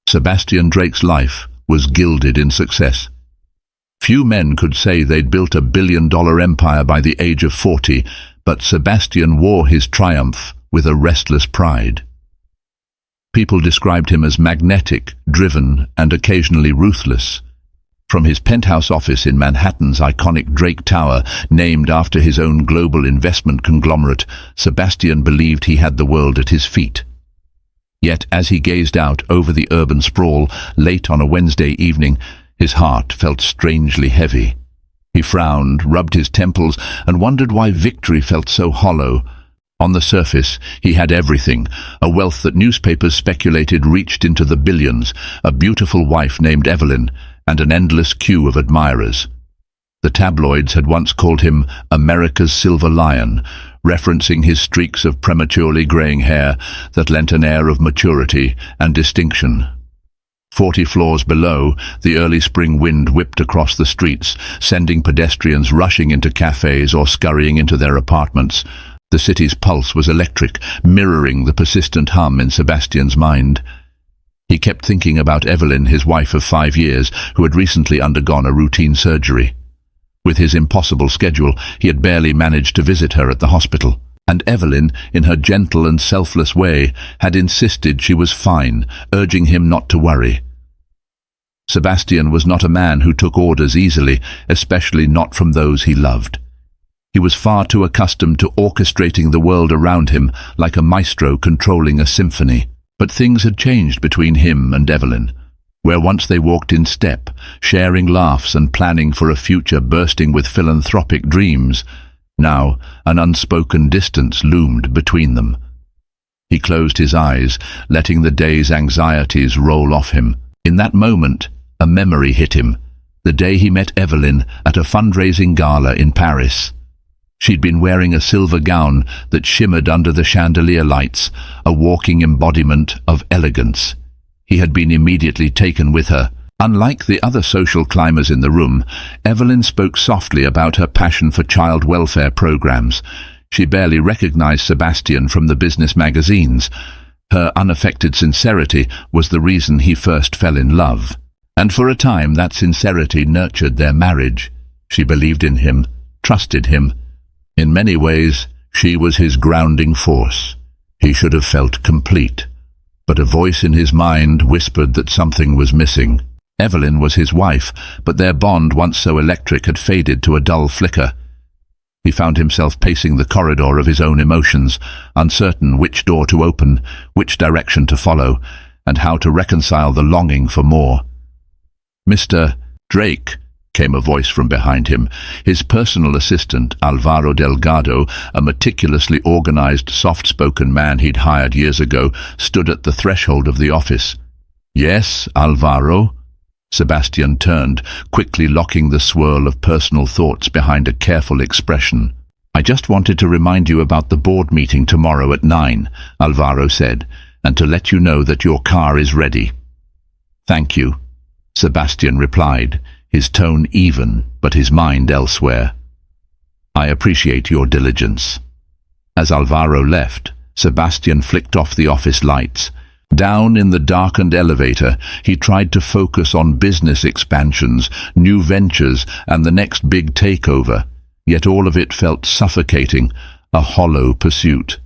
Sebastian Drake's life was gilded in success. Few men could say they'd built a billion-dollar empire by the age of 40, but Sebastian wore his triumph with a restless pride. People described him as magnetic, driven, and occasionally ruthless. From his penthouse office in Manhattan's iconic Drake Tower, named after his own global investment conglomerate, Sebastian believed he had the world at his feet. Yet as he gazed out over the urban sprawl late on a Wednesday evening, his heart felt strangely heavy. He frowned, rubbed his temples, and wondered why victory felt so hollow. On the surface, he had everything, a wealth that newspapers speculated reached into the billions, a beautiful wife named Evelyn, and an endless queue of admirers. The tabloids had once called him America's Silver Lion, referencing his streaks of prematurely graying hair that lent an air of maturity and distinction. 40 floors below, the early spring wind whipped across the streets, sending pedestrians rushing into cafes or scurrying into their apartments. The city's pulse was electric, mirroring the persistent hum in Sebastian's mind. He kept thinking about Evelyn, his wife of 5 years, who had recently undergone a routine surgery. With his impossible schedule, he had barely managed to visit her at the hospital. And Evelyn, in her gentle and selfless way, had insisted she was fine, urging him not to worry. Sebastian was not a man who took orders easily, especially not from those he loved. He was far too accustomed to orchestrating the world around him like a maestro controlling a symphony. But things had changed between him and Evelyn. Where once they walked in step, sharing laughs and planning for a future bursting with philanthropic dreams, now an unspoken distance loomed between them. He closed his eyes, letting the day's anxieties roll off him. In that moment, a memory hit him, the day he met Evelyn at a fundraising gala in Paris. She'd been wearing a silver gown that shimmered under the chandelier lights, a walking embodiment of elegance. He had been immediately taken with her. Unlike the other social climbers in the room, Evelyn spoke softly about her passion for child welfare programs. She barely recognized Sebastian from the business magazines. Her unaffected sincerity was the reason he first fell in love. And for a time that sincerity nurtured their marriage. She believed in him, trusted him. In many ways, she was his grounding force. He should have felt complete. But a voice in his mind whispered that something was missing. Evelyn was his wife, but their bond, once so electric, had faded to a dull flicker. He found himself pacing the corridor of his own emotions, uncertain which door to open, which direction to follow, and how to reconcile the longing for more. "Mr. Drake," came a voice from behind him. His personal assistant, Alvaro Delgado, a meticulously organized, soft-spoken man he'd hired years ago, stood at the threshold of the office. "Yes, Alvaro?" Sebastian turned, quickly locking the swirl of personal thoughts behind a careful expression. "I just wanted to remind you about the board meeting tomorrow at 9, Alvaro said, "and to let you know that your car is ready." "Thank you," Sebastian replied, his tone even, but his mind elsewhere. "I appreciate your diligence." As Alvaro left, Sebastian flicked off the office lights. Down in the darkened elevator, he tried to focus on business expansions, new ventures, and the next big takeover, yet all of it felt suffocating, a hollow pursuit.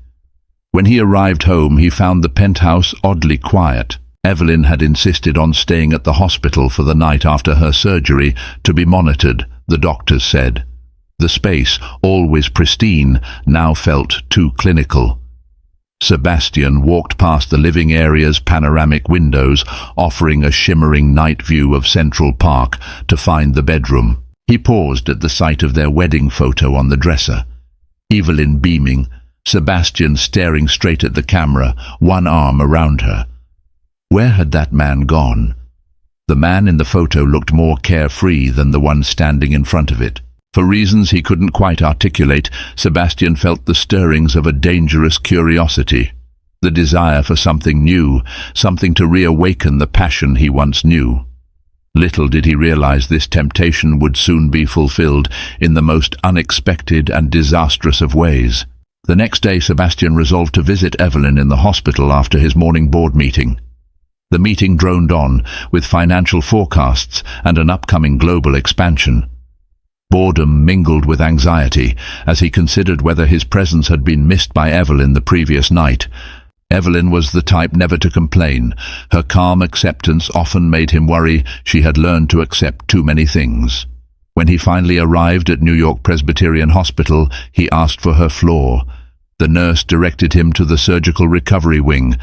When he arrived home, he found the penthouse oddly quiet. Evelyn had insisted on staying at the hospital for the night after her surgery to be monitored, the doctors said. The space, always pristine, now felt too clinical. Sebastian walked past the living area's panoramic windows, offering a shimmering night view of Central Park, to find the bedroom. He paused at the sight of their wedding photo on the dresser. Evelyn beaming, Sebastian staring straight at the camera, one arm around her. Where had that man gone? The man in the photo looked more carefree than the one standing in front of it. For reasons he couldn't quite articulate, Sebastian felt the stirrings of a dangerous curiosity, the desire for something new, something to reawaken the passion he once knew. Little did he realize this temptation would soon be fulfilled in the most unexpected and disastrous of ways. The next day, Sebastian resolved to visit Evelyn in the hospital after his morning board meeting. The meeting droned on, with financial forecasts and an upcoming global expansion. Boredom mingled with anxiety as he considered whether his presence had been missed by Evelyn the previous night. Evelyn was the type never to complain. Her calm acceptance often made him worry she had learned to accept too many things. When he finally arrived at New York Presbyterian Hospital, he asked for her floor. The nurse directed him to the surgical recovery wing.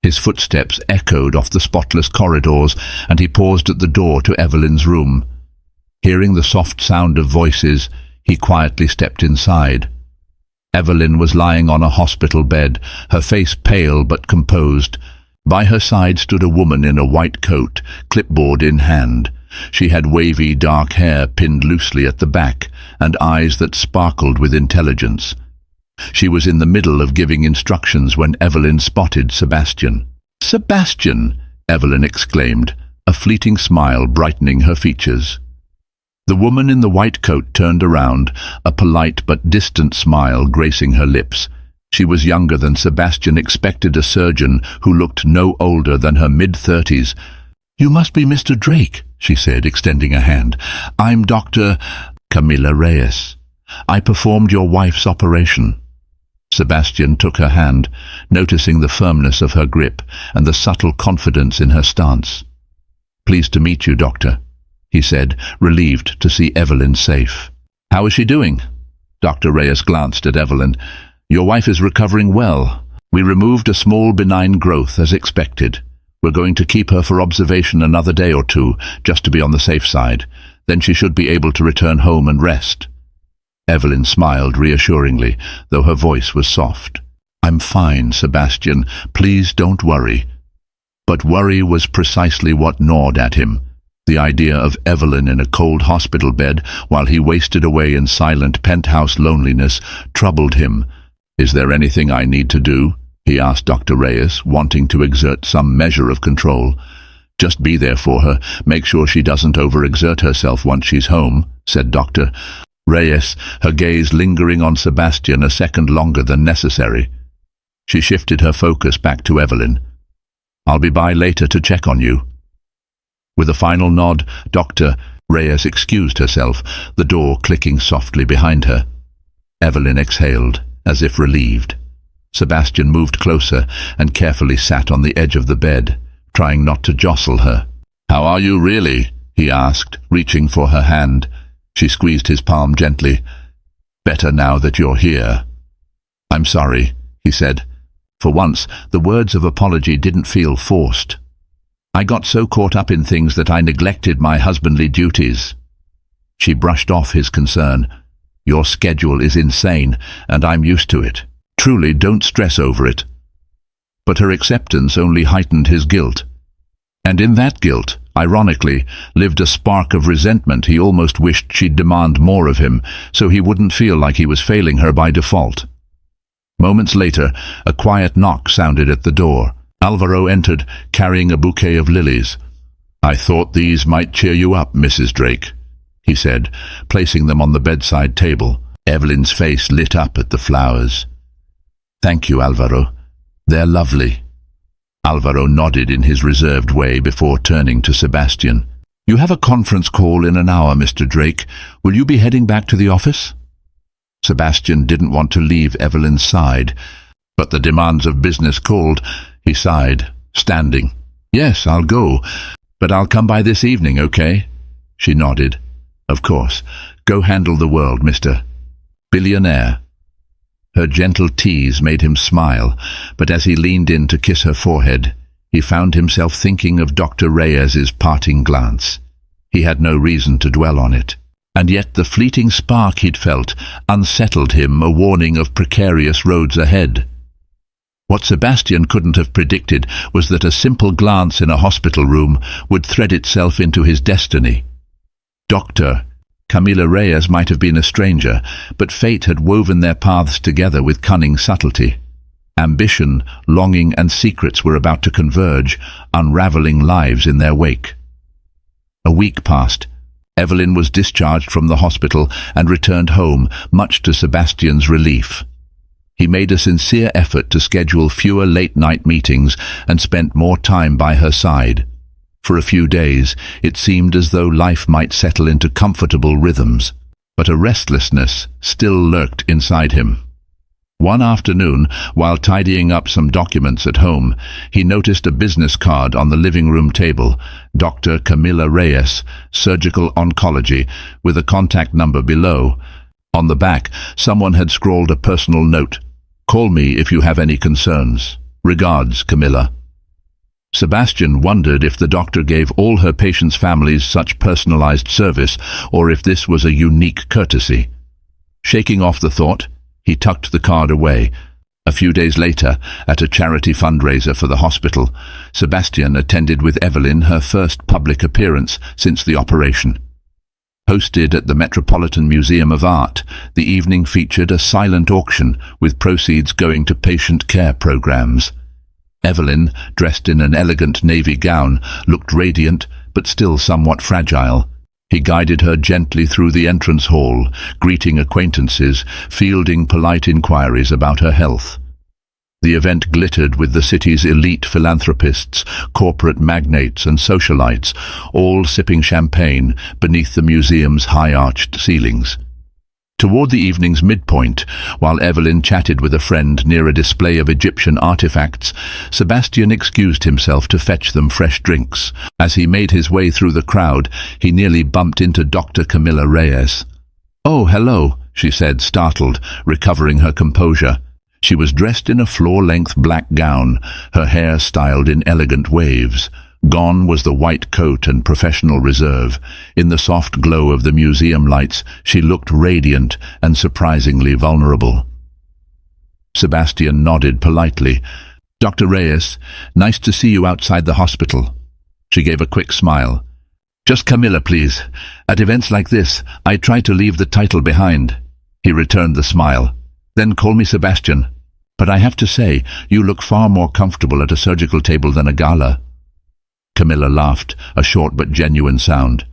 His footsteps echoed off the spotless corridors, and he paused at the door to Evelyn's room. Hearing the soft sound of voices, he quietly stepped inside. Evelyn was lying on a hospital bed, her face pale but composed. By her side stood a woman in a white coat, clipboard in hand. She had wavy dark hair pinned loosely at the back, and eyes that sparkled with intelligence. She was in the middle of giving instructions when Evelyn spotted Sebastian. "Sebastian!" Evelyn exclaimed, a fleeting smile brightening her features. The woman in the white coat turned around, a polite but distant smile gracing her lips. She was younger than Sebastian expected, a surgeon who looked no older than her mid-30s. "You must be Mr. Drake," she said, extending a hand. "I'm Dr. Camila Reyes. I performed your wife's operation." Sebastian took her hand, noticing the firmness of her grip and the subtle confidence in her stance. "Pleased to meet you, Doctor," he said, relieved to see Evelyn safe. "How is she doing?" Dr. Reyes glanced at Evelyn. "Your wife is recovering well. We removed a small benign growth as expected. We're going to keep her for observation another day or two, just to be on the safe side. Then she should be able to return home and rest." Evelyn smiled reassuringly, though her voice was soft. "I'm fine, Sebastian. Please don't worry." But worry was precisely what gnawed at him. The idea of Evelyn in a cold hospital bed while he wasted away in silent penthouse loneliness troubled him. "Is there anything I need to do?" he asked Dr. Reyes, wanting to exert some measure of control. "Just be there for her. Make sure she doesn't overexert herself once she's home," said Dr. Reyes, her gaze lingering on Sebastian a second longer than necessary. She shifted her focus back to Evelyn. "I'll be by later to check on you." With a final nod, Dr. Reyes excused herself, the door clicking softly behind her. Evelyn exhaled, as if relieved. Sebastian moved closer and carefully sat on the edge of the bed, trying not to jostle her. "How are you really?" he asked, reaching for her hand. She squeezed his palm gently. "Better now that you're here." "I'm sorry," he said. For once, the words of apology didn't feel forced. "I got so caught up in things that I neglected my husbandly duties." She brushed off his concern. "Your schedule is insane, and I'm used to it. Truly, don't stress over it." But her acceptance only heightened his guilt. And in that guilt, ironically, lived a spark of resentment. He almost wished she'd demand more of him, so he wouldn't feel like he was failing her by default. Moments later, a quiet knock sounded at the door. Alvaro entered, carrying a bouquet of lilies. "I thought these might cheer you up, Mrs. Drake," he said, placing them on the bedside table. Evelyn's face lit up at the flowers. "Thank you, Alvaro. They're lovely." Alvaro nodded in his reserved way before turning to Sebastian. "You have a conference call in an hour, Mr. Drake. Will you be heading back to the office?" Sebastian didn't want to leave Evelyn's side, but the demands of business called. He sighed, standing. "Yes, I'll go, but I'll come by this evening, okay?" She nodded. "Of course. Go handle the world, Mr. Billionaire." Her gentle tease made him smile, but as he leaned in to kiss her forehead, he found himself thinking of Dr. Reyes's parting glance. He had no reason to dwell on it, and yet the fleeting spark he'd felt unsettled him, a warning of precarious roads ahead. What Sebastian couldn't have predicted was that a simple glance in a hospital room would thread itself into his destiny. Dr. Camila Reyes might have been a stranger, but fate had woven their paths together with cunning subtlety. Ambition, longing, and secrets were about to converge, unraveling lives in their wake. A week passed. Evelyn was discharged from the hospital and returned home, much to Sebastian's relief. He made a sincere effort to schedule fewer late-night meetings and spent more time by her side. For a few days, it seemed as though life might settle into comfortable rhythms, but a restlessness still lurked inside him. One afternoon, while tidying up some documents at home, he noticed a business card on the living room table, Dr. Camila Reyes, Surgical Oncology, with a contact number below. On the back, someone had scrawled a personal note. "Call me if you have any concerns. Regards, Camila." Sebastian wondered if the doctor gave all her patients' families such personalized service, or if this was a unique courtesy. Shaking off the thought, he tucked the card away. A few days later, at a charity fundraiser for the hospital, Sebastian attended with Evelyn her first public appearance since the operation. Hosted at the Metropolitan Museum of Art, the evening featured a silent auction with proceeds going to patient care programs. Evelyn, dressed in an elegant navy gown, looked radiant but still somewhat fragile. He guided her gently through the entrance hall, greeting acquaintances, fielding polite inquiries about her health. The event glittered with the city's elite philanthropists, corporate magnates and socialites, all sipping champagne beneath the museum's high-arched ceilings. Toward the evening's midpoint, while Evelyn chatted with a friend near a display of Egyptian artifacts, Sebastian excused himself to fetch them fresh drinks. As he made his way through the crowd, he nearly bumped into Dr. Camila Reyes. "Oh, hello," she said, startled, recovering her composure. She was dressed in a floor-length black gown, her hair styled in elegant waves. Gone was the white coat and professional reserve. In the soft glow of the museum lights, she looked radiant and surprisingly vulnerable. Sebastian nodded politely. "Dr. Reyes, nice to see you outside the hospital." She gave a quick smile. "Just Camila, please. At events like this, I try to leave the title behind." He returned the smile. "Then call me Sebastian. But I have to say, you look far more comfortable at a surgical table than a gala." Camila laughed, a short but genuine sound.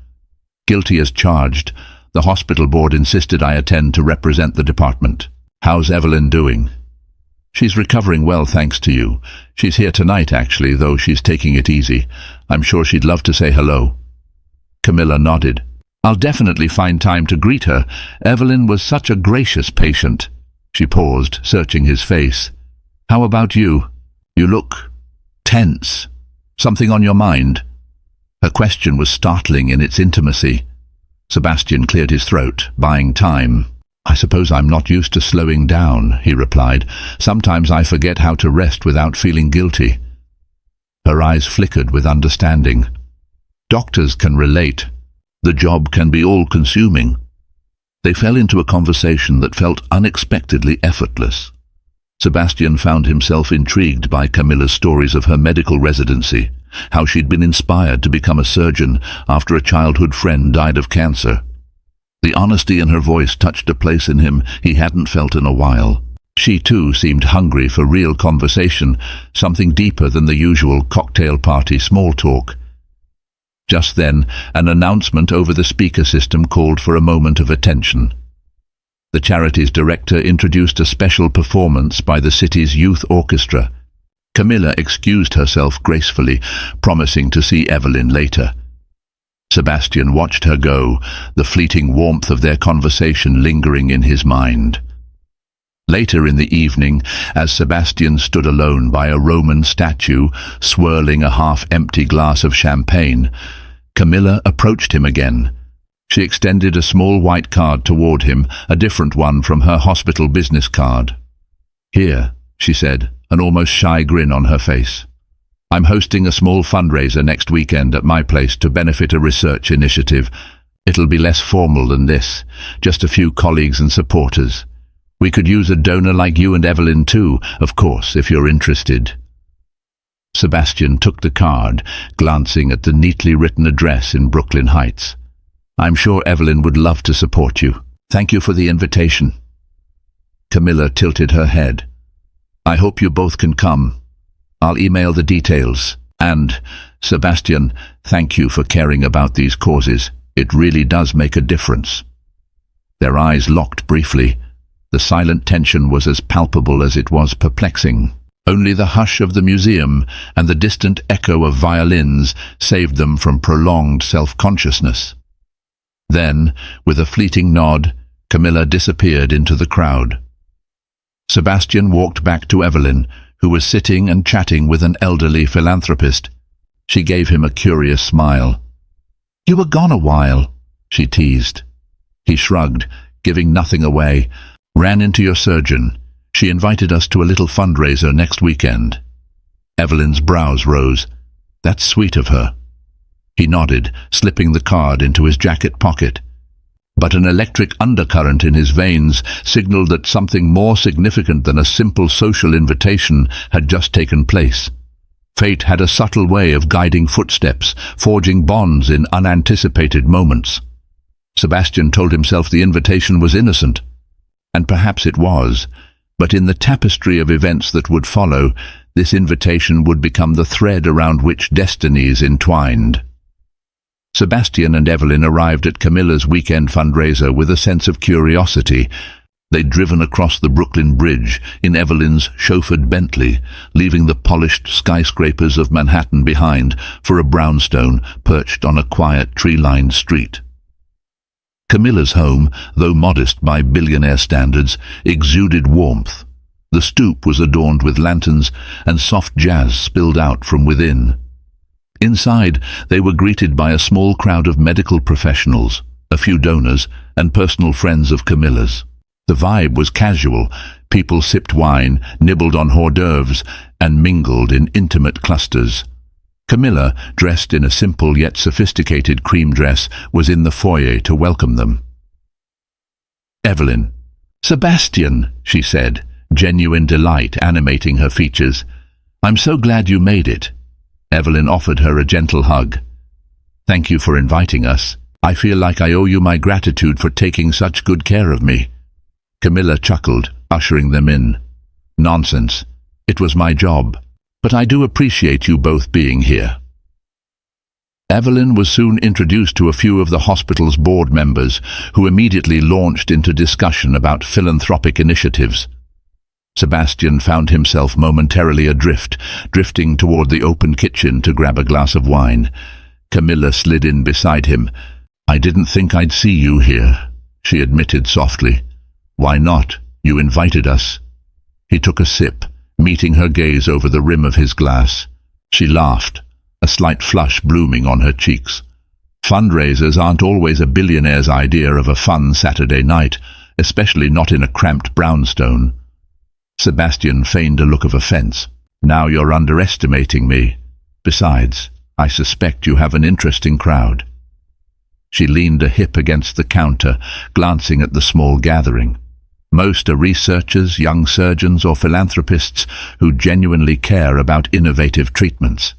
"Guilty as charged. The hospital board insisted I attend to represent the department. How's Evelyn doing?" "She's recovering well, thanks to you. She's here tonight, actually, though she's taking it easy. I'm sure she'd love to say hello." Camila nodded. "I'll definitely find time to greet her. Evelyn was such a gracious patient." She paused, searching his face. "How about you? You look tense. Something on your mind?" Her question was startling in its intimacy. Sebastian cleared his throat, buying time. "I suppose I'm not used to slowing down," he replied. "Sometimes I forget how to rest without feeling guilty." Her eyes flickered with understanding. "Doctors can relate. The job can be all-consuming." They fell into a conversation that felt unexpectedly effortless. Sebastian found himself intrigued by Camila's stories of her medical residency, how she'd been inspired to become a surgeon after a childhood friend died of cancer. The honesty in her voice touched a place in him he hadn't felt in a while. She too seemed hungry for real conversation, something deeper than the usual cocktail party small talk. Just then, an announcement over the speaker system called for a moment of attention. The charity's director introduced a special performance by the city's youth orchestra. Camila excused herself gracefully, promising to see Evelyn later. Sebastian watched her go, the fleeting warmth of their conversation lingering in his mind. Later in the evening, as Sebastian stood alone by a Roman statue, swirling a half-empty glass of champagne, Camila approached him again. She extended a small white card toward him, a different one from her hospital business card. "Here," she said, an almost shy grin on her face. "I'm hosting a small fundraiser next weekend at my place to benefit a research initiative. It'll be less formal than this, just a few colleagues and supporters. We could use a donor like you and Evelyn too, of course, if you're interested." Sebastian took the card, glancing at the neatly written address in Brooklyn Heights. "I'm sure Evelyn would love to support you. Thank you for the invitation." Camila tilted her head. "I hope you both can come. I'll email the details. And, Sebastian, thank you for caring about these causes. It really does make a difference." Their eyes locked briefly. The silent tension was as palpable as it was perplexing. Only the hush of the museum and the distant echo of violins saved them from prolonged self-consciousness. Then, with a fleeting nod, Camilla disappeared into the crowd. Sebastian walked back to Evelyn, who was sitting and chatting with an elderly philanthropist. She gave him a curious smile. "You were gone a while," she teased. He shrugged, giving nothing away. "Ran into your surgeon. She invited us to a little fundraiser next weekend." Evelyn's brows rose. "That's sweet of her." He nodded, slipping the card into his jacket pocket. But an electric undercurrent in his veins signaled that something more significant than a simple social invitation had just taken place. Fate had a subtle way of guiding footsteps, forging bonds in unanticipated moments. Sebastian told himself the invitation was innocent, and perhaps it was, but in the tapestry of events that would follow, this invitation would become the thread around which destinies entwined. Sebastian and Evelyn arrived at Camilla's weekend fundraiser with a sense of curiosity. They'd driven across the Brooklyn Bridge in Evelyn's chauffeured Bentley, leaving the polished skyscrapers of Manhattan behind for a brownstone perched on a quiet tree-lined street. Camilla's home, though modest by billionaire standards, exuded warmth. The stoop was adorned with lanterns, and soft jazz spilled out from within. Inside, they were greeted by a small crowd of medical professionals, a few donors, and personal friends of Camilla's. The vibe was casual. People sipped wine, nibbled on hors d'oeuvres, and mingled in intimate clusters. Camilla, dressed in a simple yet sophisticated cream dress, was in the foyer to welcome them. "Evelyn." "Sebastian," she said, genuine delight animating her features. "I'm so glad you made it." Evelyn offered her a gentle hug. "Thank you for inviting us. I feel like I owe you my gratitude for taking such good care of me." Camilla chuckled, ushering them in. "Nonsense. It was my job. But I do appreciate you both being here." Evelyn was soon introduced to a few of the hospital's board members, who immediately launched into discussion about philanthropic initiatives. Sebastian found himself momentarily adrift, drifting toward the open kitchen to grab a glass of wine. Camilla slid in beside him. "I didn't think I'd see you here," she admitted softly. "Why not? You invited us." He took a sip, meeting her gaze over the rim of his glass. She laughed, a slight flush blooming on her cheeks. Fundraisers aren't always a billionaire's idea of a fun Saturday night, especially not in a cramped brownstone. Sebastian feigned a look of offense. "Now you're underestimating me. Besides, I suspect you have an interesting crowd." She leaned a hip against the counter, glancing at the small gathering. Most are researchers, young surgeons, or philanthropists who genuinely care about innovative treatments.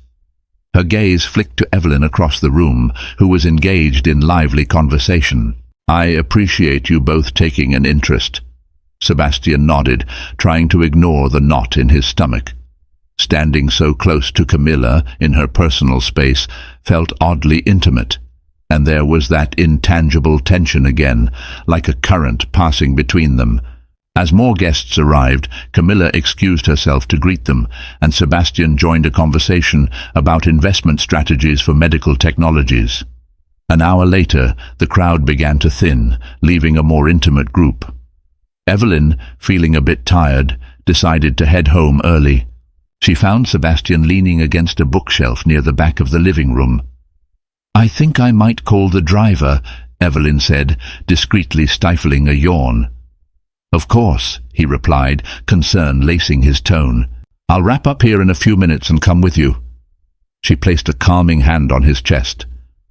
Her gaze flicked to Evelyn across the room, who was engaged in lively conversation. "I appreciate you both taking an interest." Sebastian nodded, trying to ignore the knot in his stomach. Standing so close to Camilla in her personal space felt oddly intimate, and there was that intangible tension again, like a current passing between them. As more guests arrived, Camilla excused herself to greet them, and Sebastian joined a conversation about investment strategies for medical technologies. An hour later, the crowd began to thin, leaving a more intimate group. Evelyn, feeling a bit tired, decided to head home early. She found Sebastian leaning against a bookshelf near the back of the living room. "I think I might call the driver," Evelyn said, discreetly stifling a yawn. "Of course," he replied, concern lacing his tone. "I'll wrap up here in a few minutes and come with you." She placed a calming hand on his chest.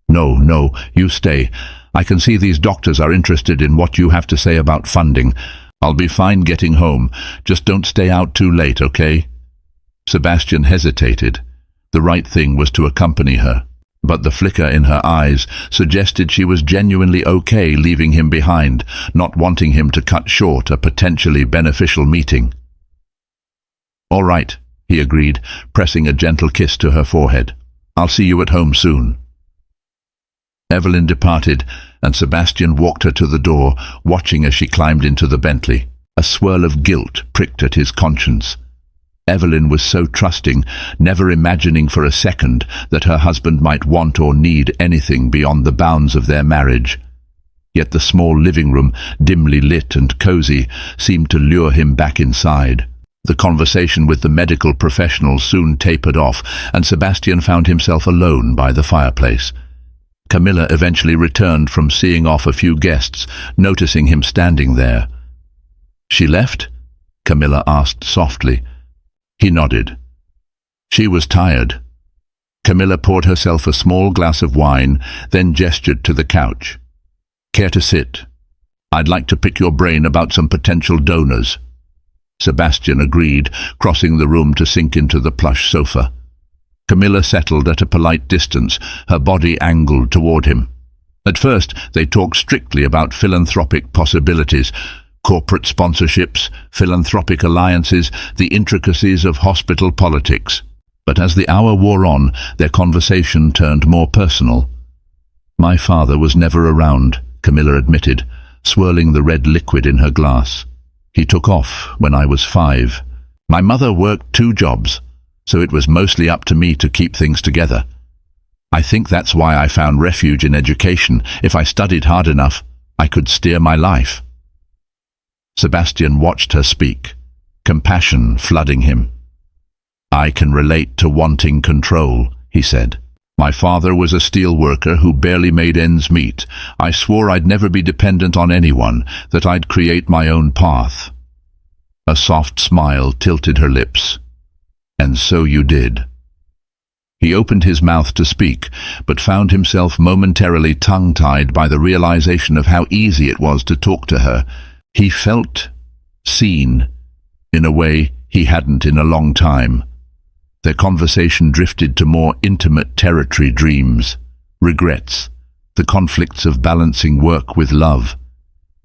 No, you stay. I can see these doctors are interested in what you have to say about funding. I'll be fine getting home. Just don't stay out too late, okay?" Sebastian hesitated. The right thing was to accompany her, but the flicker in her eyes suggested she was genuinely okay leaving him behind, not wanting him to cut short a potentially beneficial meeting. "All right," he agreed, pressing a gentle kiss to her forehead. "I'll see you at home soon." Evelyn departed, and Sebastian walked her to the door, watching as she climbed into the Bentley. A swirl of guilt pricked at his conscience. Evelyn was so trusting, never imagining for a second that her husband might want or need anything beyond the bounds of their marriage. Yet the small living room, dimly lit and cozy, seemed to lure him back inside. The conversation with the medical professionals soon tapered off, and Sebastian found himself alone by the fireplace. Camilla eventually returned from seeing off a few guests, noticing him standing there. "She left?" Camilla asked softly. He nodded. She was tired. Camilla poured herself a small glass of wine, then gestured to the couch. "Care to sit? I'd like to pick your brain about some potential donors." Sebastian agreed, crossing the room to sink into the plush sofa. Camilla settled at a polite distance, her body angled toward him. At first, they talked strictly about philanthropic possibilities, corporate sponsorships, philanthropic alliances, the intricacies of hospital politics. But as the hour wore on, their conversation turned more personal. "My father was never around," Camilla admitted, swirling the red liquid in her glass. "He took off when I was 5. My mother worked 2 jobs, so it was mostly up to me to keep things together. I think that's why I found refuge in education. If I studied hard enough, I could steer my life." Sebastian watched her speak, compassion flooding him. "I can relate to wanting control," he said. "My father was a steel worker who barely made ends meet. I swore I'd never be dependent on anyone, that I'd create my own path." A soft smile tilted her lips. "And so you did." He opened his mouth to speak, but found himself momentarily tongue-tied by the realization of how easy it was to talk to her. He felt seen in a way he hadn't in a long time. Their conversation drifted to more intimate territory: dreams, regrets, the conflicts of balancing work with love.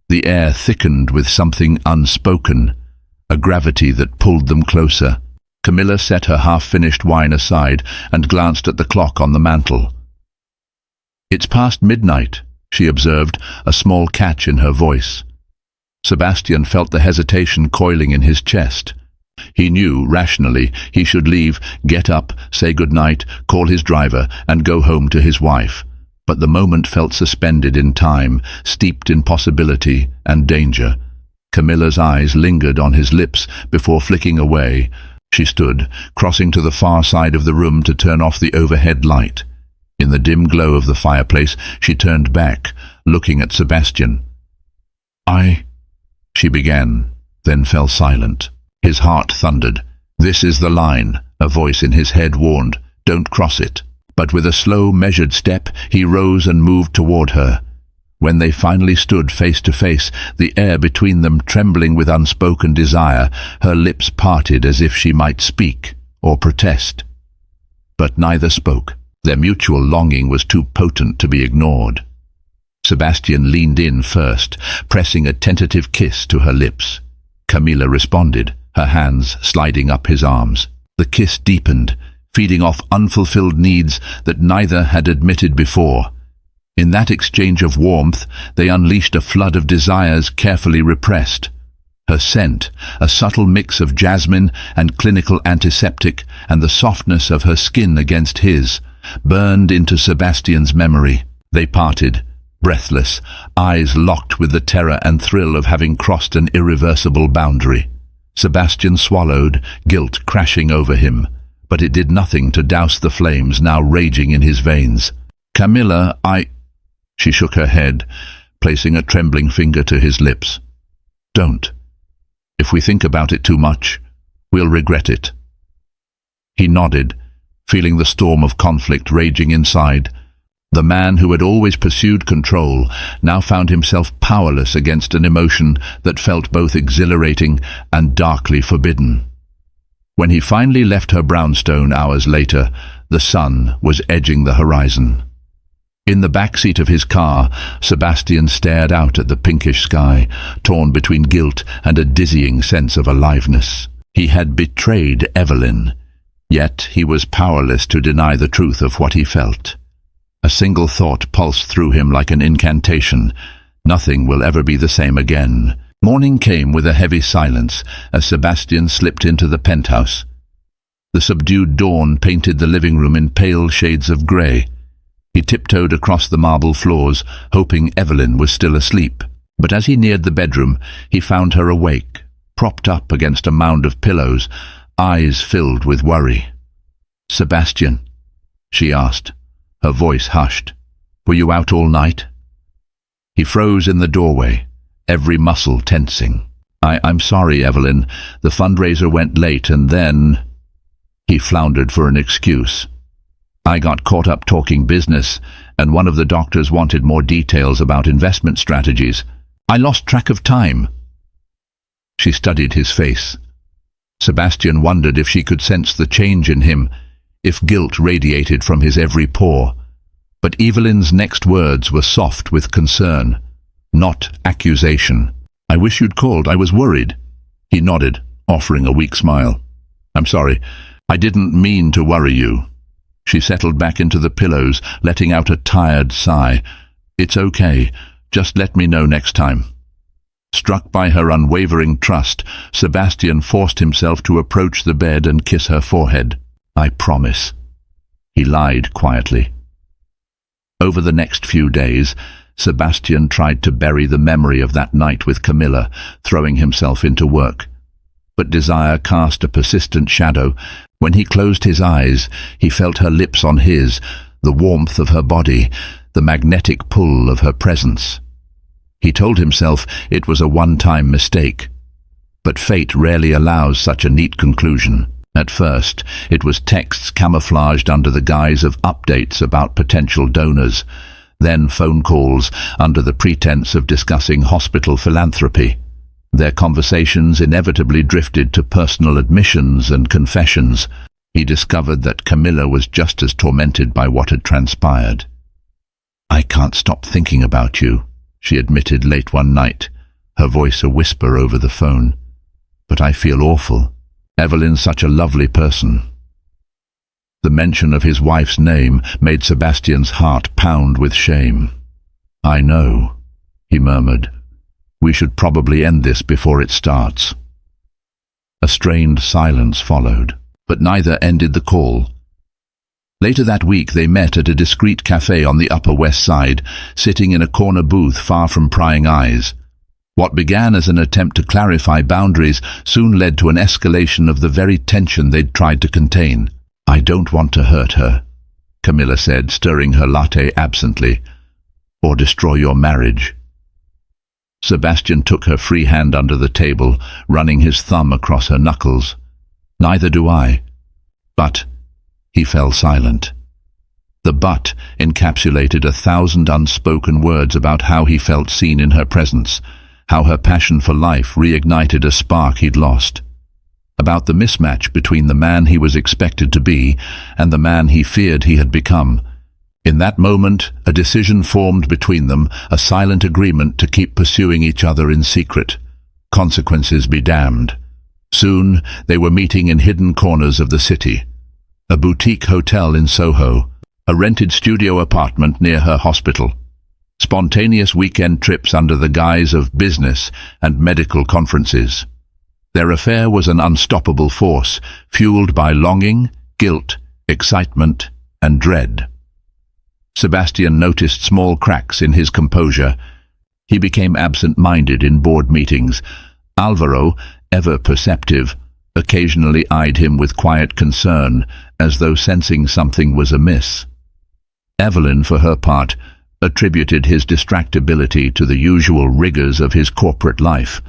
The air thickened with something unspoken, a gravity that pulled them closer. Camilla set her half-finished wine aside and glanced at the clock on the mantel. "It's past midnight," she observed, a small catch in her voice. Sebastian felt the hesitation coiling in his chest. He knew, rationally, he should leave, get up, say good-night, call his driver, and go home to his wife. But the moment felt suspended in time, steeped in possibility and danger. Camilla's eyes lingered on his lips before flicking away. She stood, crossing to the far side of the room to turn off the overhead light. In the dim glow of the fireplace, she turned back, looking at Sebastian. She began, then fell silent. His heart thundered. "This is the line," a voice in his head warned. "Don't cross it." But with a slow, measured step, he rose and moved toward her. When they finally stood face to face, the air between them trembling with unspoken desire, her lips parted as if she might speak or protest. But neither spoke. Their mutual longing was too potent to be ignored. Sebastian leaned in first, pressing a tentative kiss to her lips. Camilla responded, her hands sliding up his arms. The kiss deepened, feeding off unfulfilled needs that neither had admitted before. In that exchange of warmth, they unleashed a flood of desires carefully repressed. Her scent, a subtle mix of jasmine and clinical antiseptic, and the softness of her skin against his, burned into Sebastian's memory. They parted, breathless, eyes locked with the terror and thrill of having crossed an irreversible boundary. Sebastian swallowed, guilt crashing over him, but it did nothing to douse the flames now raging in his veins. "Camilla, She shook her head, placing a trembling finger to his lips. "Don't. If we think about it too much, we'll regret it." He nodded, feeling the storm of conflict raging inside. The man who had always pursued control now found himself powerless against an emotion that felt both exhilarating and darkly forbidden. When he finally left her brownstone hours later, the sun was edging the horizon. In the back seat of his car, Sebastian stared out at the pinkish sky, torn between guilt and a dizzying sense of aliveness. He had betrayed Evelyn, yet he was powerless to deny the truth of what he felt. A single thought pulsed through him like an incantation. Nothing will ever be the same again. Morning came with a heavy silence as Sebastian slipped into the penthouse. The subdued dawn painted the living room in pale shades of grey. He tiptoed across the marble floors, hoping Evelyn was still asleep. But as he neared the bedroom, he found her awake, propped up against a mound of pillows, eyes filled with worry. "Sebastian," she asked, her voice hushed, "were you out all night?" He froze in the doorway, every muscle tensing. I'm sorry, Evelyn. The fundraiser went late and then—" He floundered for an excuse. "I got caught up talking business, and one of the doctors wanted more details about investment strategies. I lost track of time." She studied his face. Sebastian wondered if she could sense the change in him, if guilt radiated from his every pore. But Evelyn's next words were soft with concern, not accusation. "I wish you'd called. I was worried." He nodded, offering a weak smile. "I'm sorry. I didn't mean to worry you." She settled back into the pillows, letting out a tired sigh. "It's okay. Just let me know next time." Struck by her unwavering trust, Sebastian forced himself to approach the bed and kiss her forehead. "I promise." He lied quietly. Over the next few days, Sebastian tried to bury the memory of that night with Camilla, throwing himself into work. But desire cast a persistent shadow. When he closed his eyes, he felt her lips on his, the warmth of her body, the magnetic pull of her presence. He told himself it was a one-time mistake. But fate rarely allows such a neat conclusion. At first, it was texts camouflaged under the guise of updates about potential donors, then phone calls under the pretense of discussing hospital philanthropy. Their conversations inevitably drifted to personal admissions and confessions. He discovered that Camilla was just as tormented by what had transpired. "I can't stop thinking about you," she admitted late one night, her voice a whisper over the phone. "But I feel awful. Evelyn's such a lovely person." The mention of his wife's name made Sebastian's heart pound with shame. "I know," he murmured. "We should probably end this before it starts." A strained silence followed, but neither ended the call. Later that week they met at a discreet cafe on the Upper West Side, sitting in a corner booth far from prying eyes. What began as an attempt to clarify boundaries soon led to an escalation of the very tension they'd tried to contain. "I don't want to hurt her," Camilla said, stirring her latte absently, "or destroy your marriage." Sebastian took her free hand under the table, running his thumb across her knuckles. "Neither do I." But he fell silent. The but encapsulated 1,000 unspoken words about how he felt seen in her presence, how her passion for life reignited a spark he'd lost, about the mismatch between the man he was expected to be and the man he feared he had become. In that moment, a decision formed between them, a silent agreement to keep pursuing each other in secret. Consequences be damned. Soon, they were meeting in hidden corners of the city. A boutique hotel in Soho, a rented studio apartment near her hospital, spontaneous weekend trips under the guise of business and medical conferences. Their affair was an unstoppable force, fueled by longing, guilt, excitement, and dread. Sebastian noticed small cracks in his composure. He became absent-minded in board meetings. Alvaro, ever perceptive, occasionally eyed him with quiet concern, as though sensing something was amiss. Evelyn, for her part, attributed his distractibility to the usual rigors of his corporate life.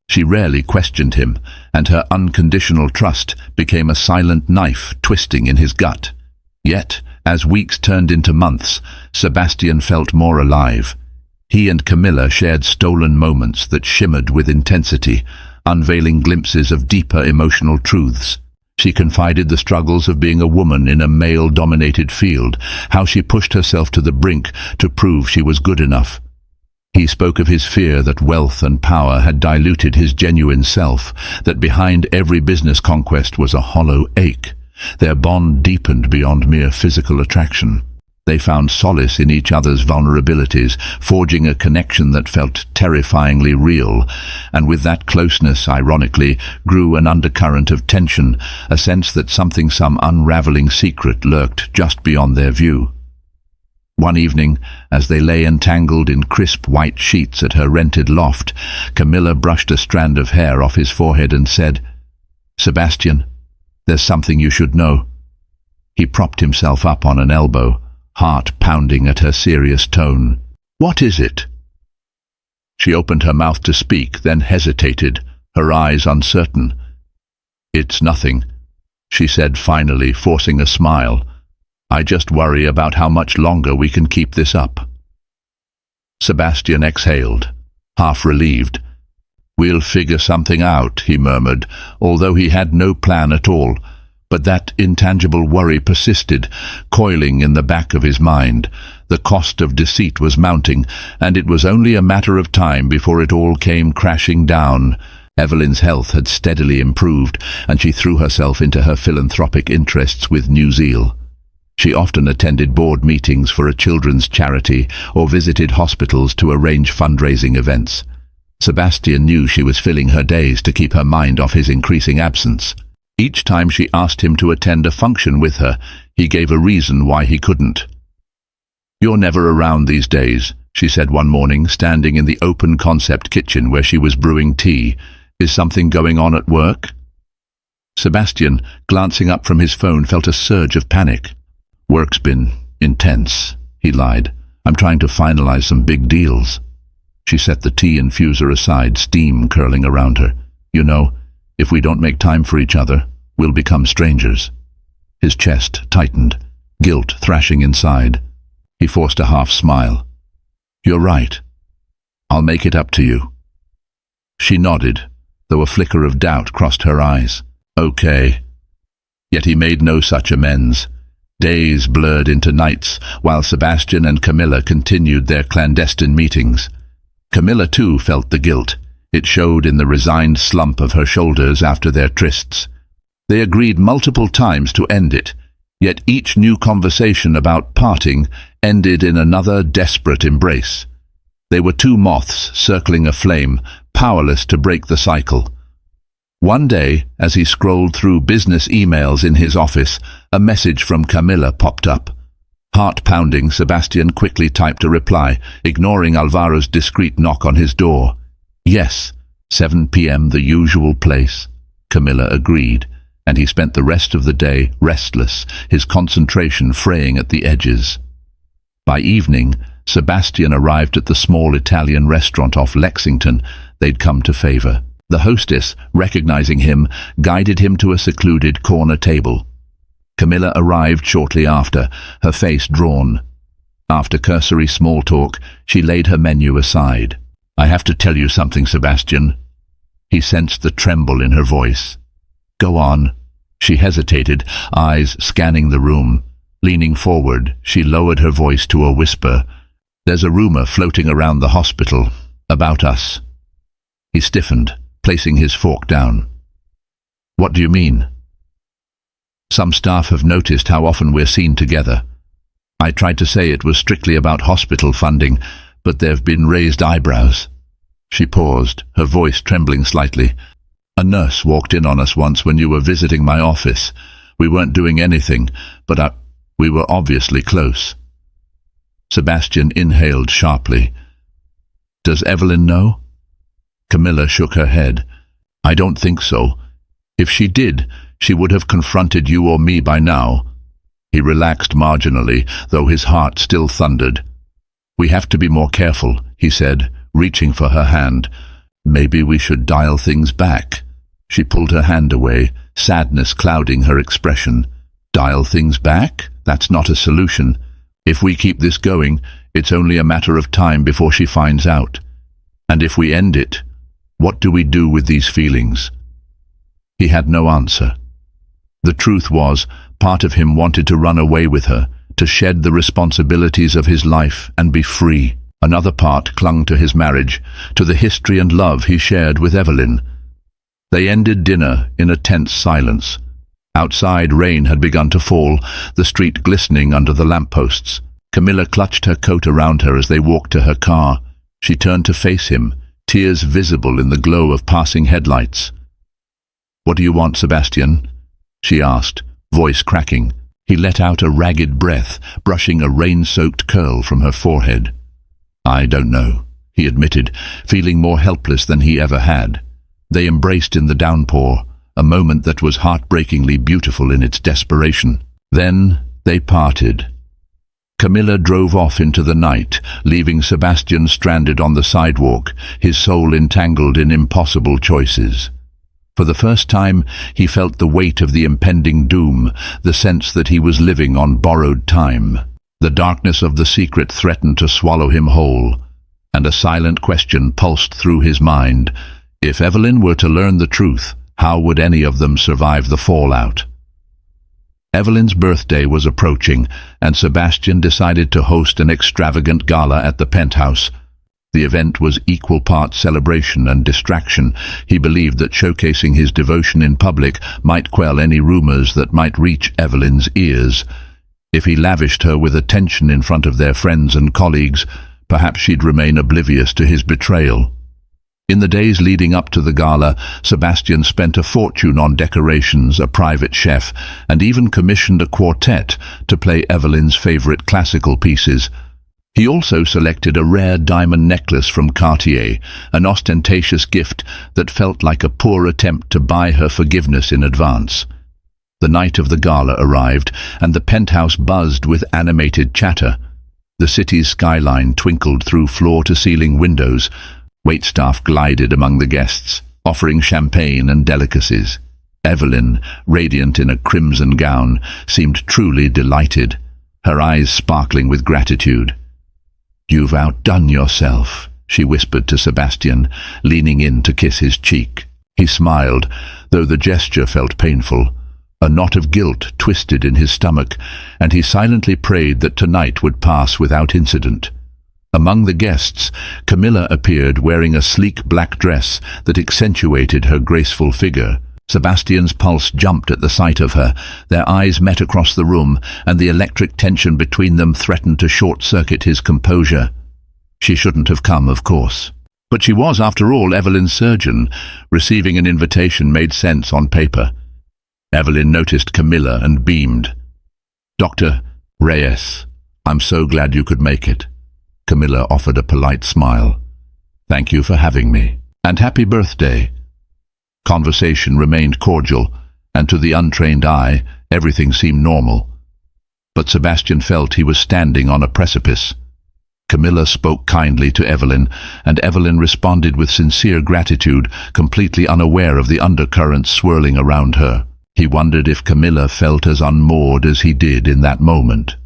She rarely questioned him, and her unconditional trust became a silent knife twisting in his gut. Yet, as weeks turned into months, Sebastian felt more alive. He and Camilla shared stolen moments that shimmered with intensity, unveiling glimpses of deeper emotional truths. She confided the struggles of being a woman in a male-dominated field, how she pushed herself to the brink to prove she was good enough. He spoke of his fear that wealth and power had diluted his genuine self, that behind every business conquest was a hollow ache. Their bond deepened beyond mere physical attraction. They found solace in each other's vulnerabilities, forging a connection that felt terrifyingly real, and with that closeness, ironically, grew an undercurrent of tension, a sense that some unraveling secret lurked just beyond their view. One evening, as they lay entangled in crisp white sheets at her rented loft, Camilla brushed a strand of hair off his forehead and said, "Sebastian, there's something you should know." He propped himself up on an elbow, heart pounding at her serious tone. "What is it?" She opened her mouth to speak, then hesitated, her eyes uncertain. "It's nothing," she said finally, forcing a smile. "I just worry about how much longer we can keep this up." Sebastian exhaled, half relieved. "We'll figure something out," he murmured, although he had no plan at all. But that intangible worry persisted, coiling in the back of his mind. The cost of deceit was mounting, and it was only a matter of time before it all came crashing down. Evelyn's health had steadily improved, and she threw herself into her philanthropic interests with new zeal. She often attended board meetings for a children's charity or visited hospitals to arrange fundraising events. Sebastian knew she was filling her days to keep her mind off his increasing absence. Each time she asked him to attend a function with her, he gave a reason why he couldn't. "You're never around these days," she said one morning, standing in the open-concept kitchen where she was brewing tea. "Is something going on at work?" Sebastian, glancing up from his phone, felt a surge of panic. "Work's been intense," he lied. "I'm trying to finalize some big deals." She set the tea infuser aside, steam curling around her. "You know, if we don't make time for each other, we'll become strangers." His chest tightened, guilt thrashing inside. He forced a half smile. "You're right. I'll make it up to you." She nodded, though a flicker of doubt crossed her eyes. "Okay." Yet he made no such amends. Days blurred into nights, while Sebastian and Camilla continued their clandestine meetings. Camilla too felt the guilt. It showed in the resigned slump of her shoulders after their trysts. They agreed multiple times to end it, yet each new conversation about parting ended in another desperate embrace. They were two moths circling a flame, powerless to break the cycle. One day, as he scrolled through business emails in his office, a message from Camilla popped up. Heart-pounding, Sebastian quickly typed a reply, ignoring Alvaro's discreet knock on his door. "Yes, 7 p.m., the usual place," Camilla agreed, and he spent the rest of the day restless, his concentration fraying at the edges. By evening, Sebastian arrived at the small Italian restaurant off Lexington they'd come to favor. The hostess, recognizing him, guided him to a secluded corner table. Camilla arrived shortly after, her face drawn. After cursory small talk, she laid her menu aside. "I have to tell you something, Sebastian." He sensed the tremble in her voice. "Go on." She hesitated, eyes scanning the room. Leaning forward, she lowered her voice to a whisper. "There's a rumor floating around the hospital about us." He stiffened, placing his fork down. "What do you mean?" "Some staff have noticed how often we're seen together. I tried to say it was strictly about hospital funding, but there've been raised eyebrows." She paused, her voice trembling slightly. "A nurse walked in on us once when you were visiting my office. We weren't doing anything, but we were obviously close." Sebastian inhaled sharply. "Does Evelyn know?" Camilla shook her head. "I don't think so. If she did, she would have confronted you or me by now." He relaxed marginally, though his heart still thundered. "We have to be more careful," he said, reaching for her hand. "Maybe we should dial things back." She pulled her hand away, sadness clouding her expression. "Dial things back? That's not a solution. If we keep this going, it's only a matter of time before she finds out. And if we end it, what do we do with these feelings?" He had no answer. The truth was, part of him wanted to run away with her, to shed the responsibilities of his life and be free. Another part clung to his marriage, to the history and love he shared with Evelyn. They ended dinner in a tense silence. Outside, rain had begun to fall, the street glistening under the lampposts. Camilla clutched her coat around her as they walked to her car. She turned to face him, tears visible in the glow of passing headlights. "What do you want, Sebastian?" she asked, voice cracking. He let out a ragged breath, brushing a rain-soaked curl from her forehead. "I don't know," he admitted, feeling more helpless than he ever had. They embraced in the downpour, a moment that was heartbreakingly beautiful in its desperation. Then they parted. Camilla drove off into the night, leaving Sebastian stranded on the sidewalk, his soul entangled in impossible choices. For the first time, he felt the weight of the impending doom, the sense that he was living on borrowed time. The darkness of the secret threatened to swallow him whole, and a silent question pulsed through his mind. If Evelyn were to learn the truth, how would any of them survive the fallout? Evelyn's birthday was approaching, and Sebastian decided to host an extravagant gala at the penthouse. The event was equal parts celebration and distraction. He believed that showcasing his devotion in public might quell any rumors that might reach Evelyn's ears. If he lavished her with attention in front of their friends and colleagues, perhaps she'd remain oblivious to his betrayal. In the days leading up to the gala, Sebastian spent a fortune on decorations, a private chef, and even commissioned a quartet to play Evelyn's favorite classical pieces. He also selected a rare diamond necklace from Cartier, an ostentatious gift that felt like a poor attempt to buy her forgiveness in advance. The night of the gala arrived, and the penthouse buzzed with animated chatter. The city's skyline twinkled through floor-to-ceiling windows. Waitstaff glided among the guests, offering champagne and delicacies. Evelyn, radiant in a crimson gown, seemed truly delighted, her eyes sparkling with gratitude. "You've outdone yourself," she whispered to Sebastian, leaning in to kiss his cheek. He smiled, though the gesture felt painful. A knot of guilt twisted in his stomach, and he silently prayed that tonight would pass without incident. Among the guests, Camilla appeared wearing a sleek black dress that accentuated her graceful figure. Sebastian's pulse jumped at the sight of her. Their eyes met across the room, and the electric tension between them threatened to short-circuit his composure. She shouldn't have come, of course. But she was, after all, Evelyn's surgeon. Receiving an invitation made sense on paper. Evelyn noticed Camilla and beamed. "Dr. Reyes, I'm so glad you could make it." Camilla offered a polite smile. "Thank you for having me. And happy birthday." Conversation remained cordial, and to the untrained eye, everything seemed normal. But Sebastian felt he was standing on a precipice. Camilla spoke kindly to Evelyn, and Evelyn responded with sincere gratitude, completely unaware of the undercurrents swirling around her. He wondered if Camilla felt as unmoored as he did in that moment.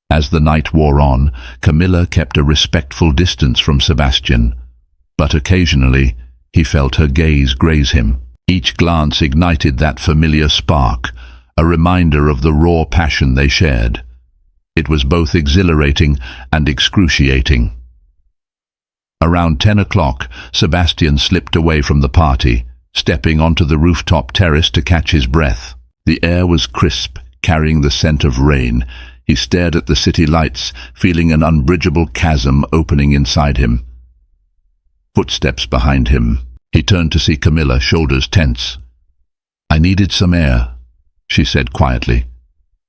As the night wore on, Camilla kept a respectful distance from Sebastian, but occasionally he felt her gaze graze him. Each glance ignited that familiar spark, a reminder of the raw passion they shared. It was both exhilarating and excruciating. Around 10 o'clock, Sebastian slipped away from the party, stepping onto the rooftop terrace to catch his breath. The air was crisp, carrying the scent of rain. He stared at the city lights, feeling an unbridgeable chasm opening inside him. Footsteps behind him. He turned to see Camilla, shoulders tense. "I needed some air," she said quietly.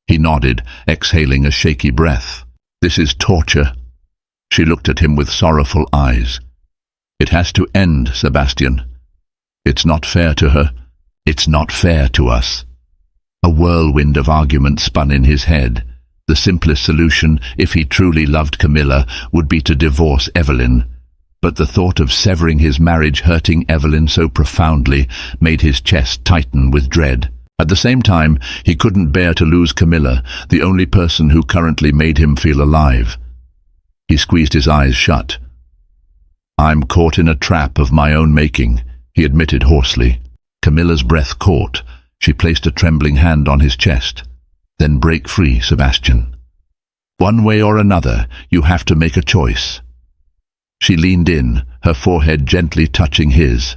He nodded, exhaling a shaky breath. "This is torture." She looked at him with sorrowful eyes. "It has to end, Sebastian. It's not fair to her. It's not fair to us." A whirlwind of argument spun in his head. The simplest solution, if he truly loved Camilla, would be to divorce Evelyn. But the thought of severing his marriage, hurting Evelyn so profoundly, made his chest tighten with dread. At the same time, he couldn't bear to lose Camilla, the only person who currently made him feel alive. He squeezed his eyes shut. "I'm caught in a trap of my own making," he admitted hoarsely. Camilla's breath caught. She placed a trembling hand on his chest. "Then break free, Sebastian. One way or another, you have to make a choice." She leaned in, her forehead gently touching his.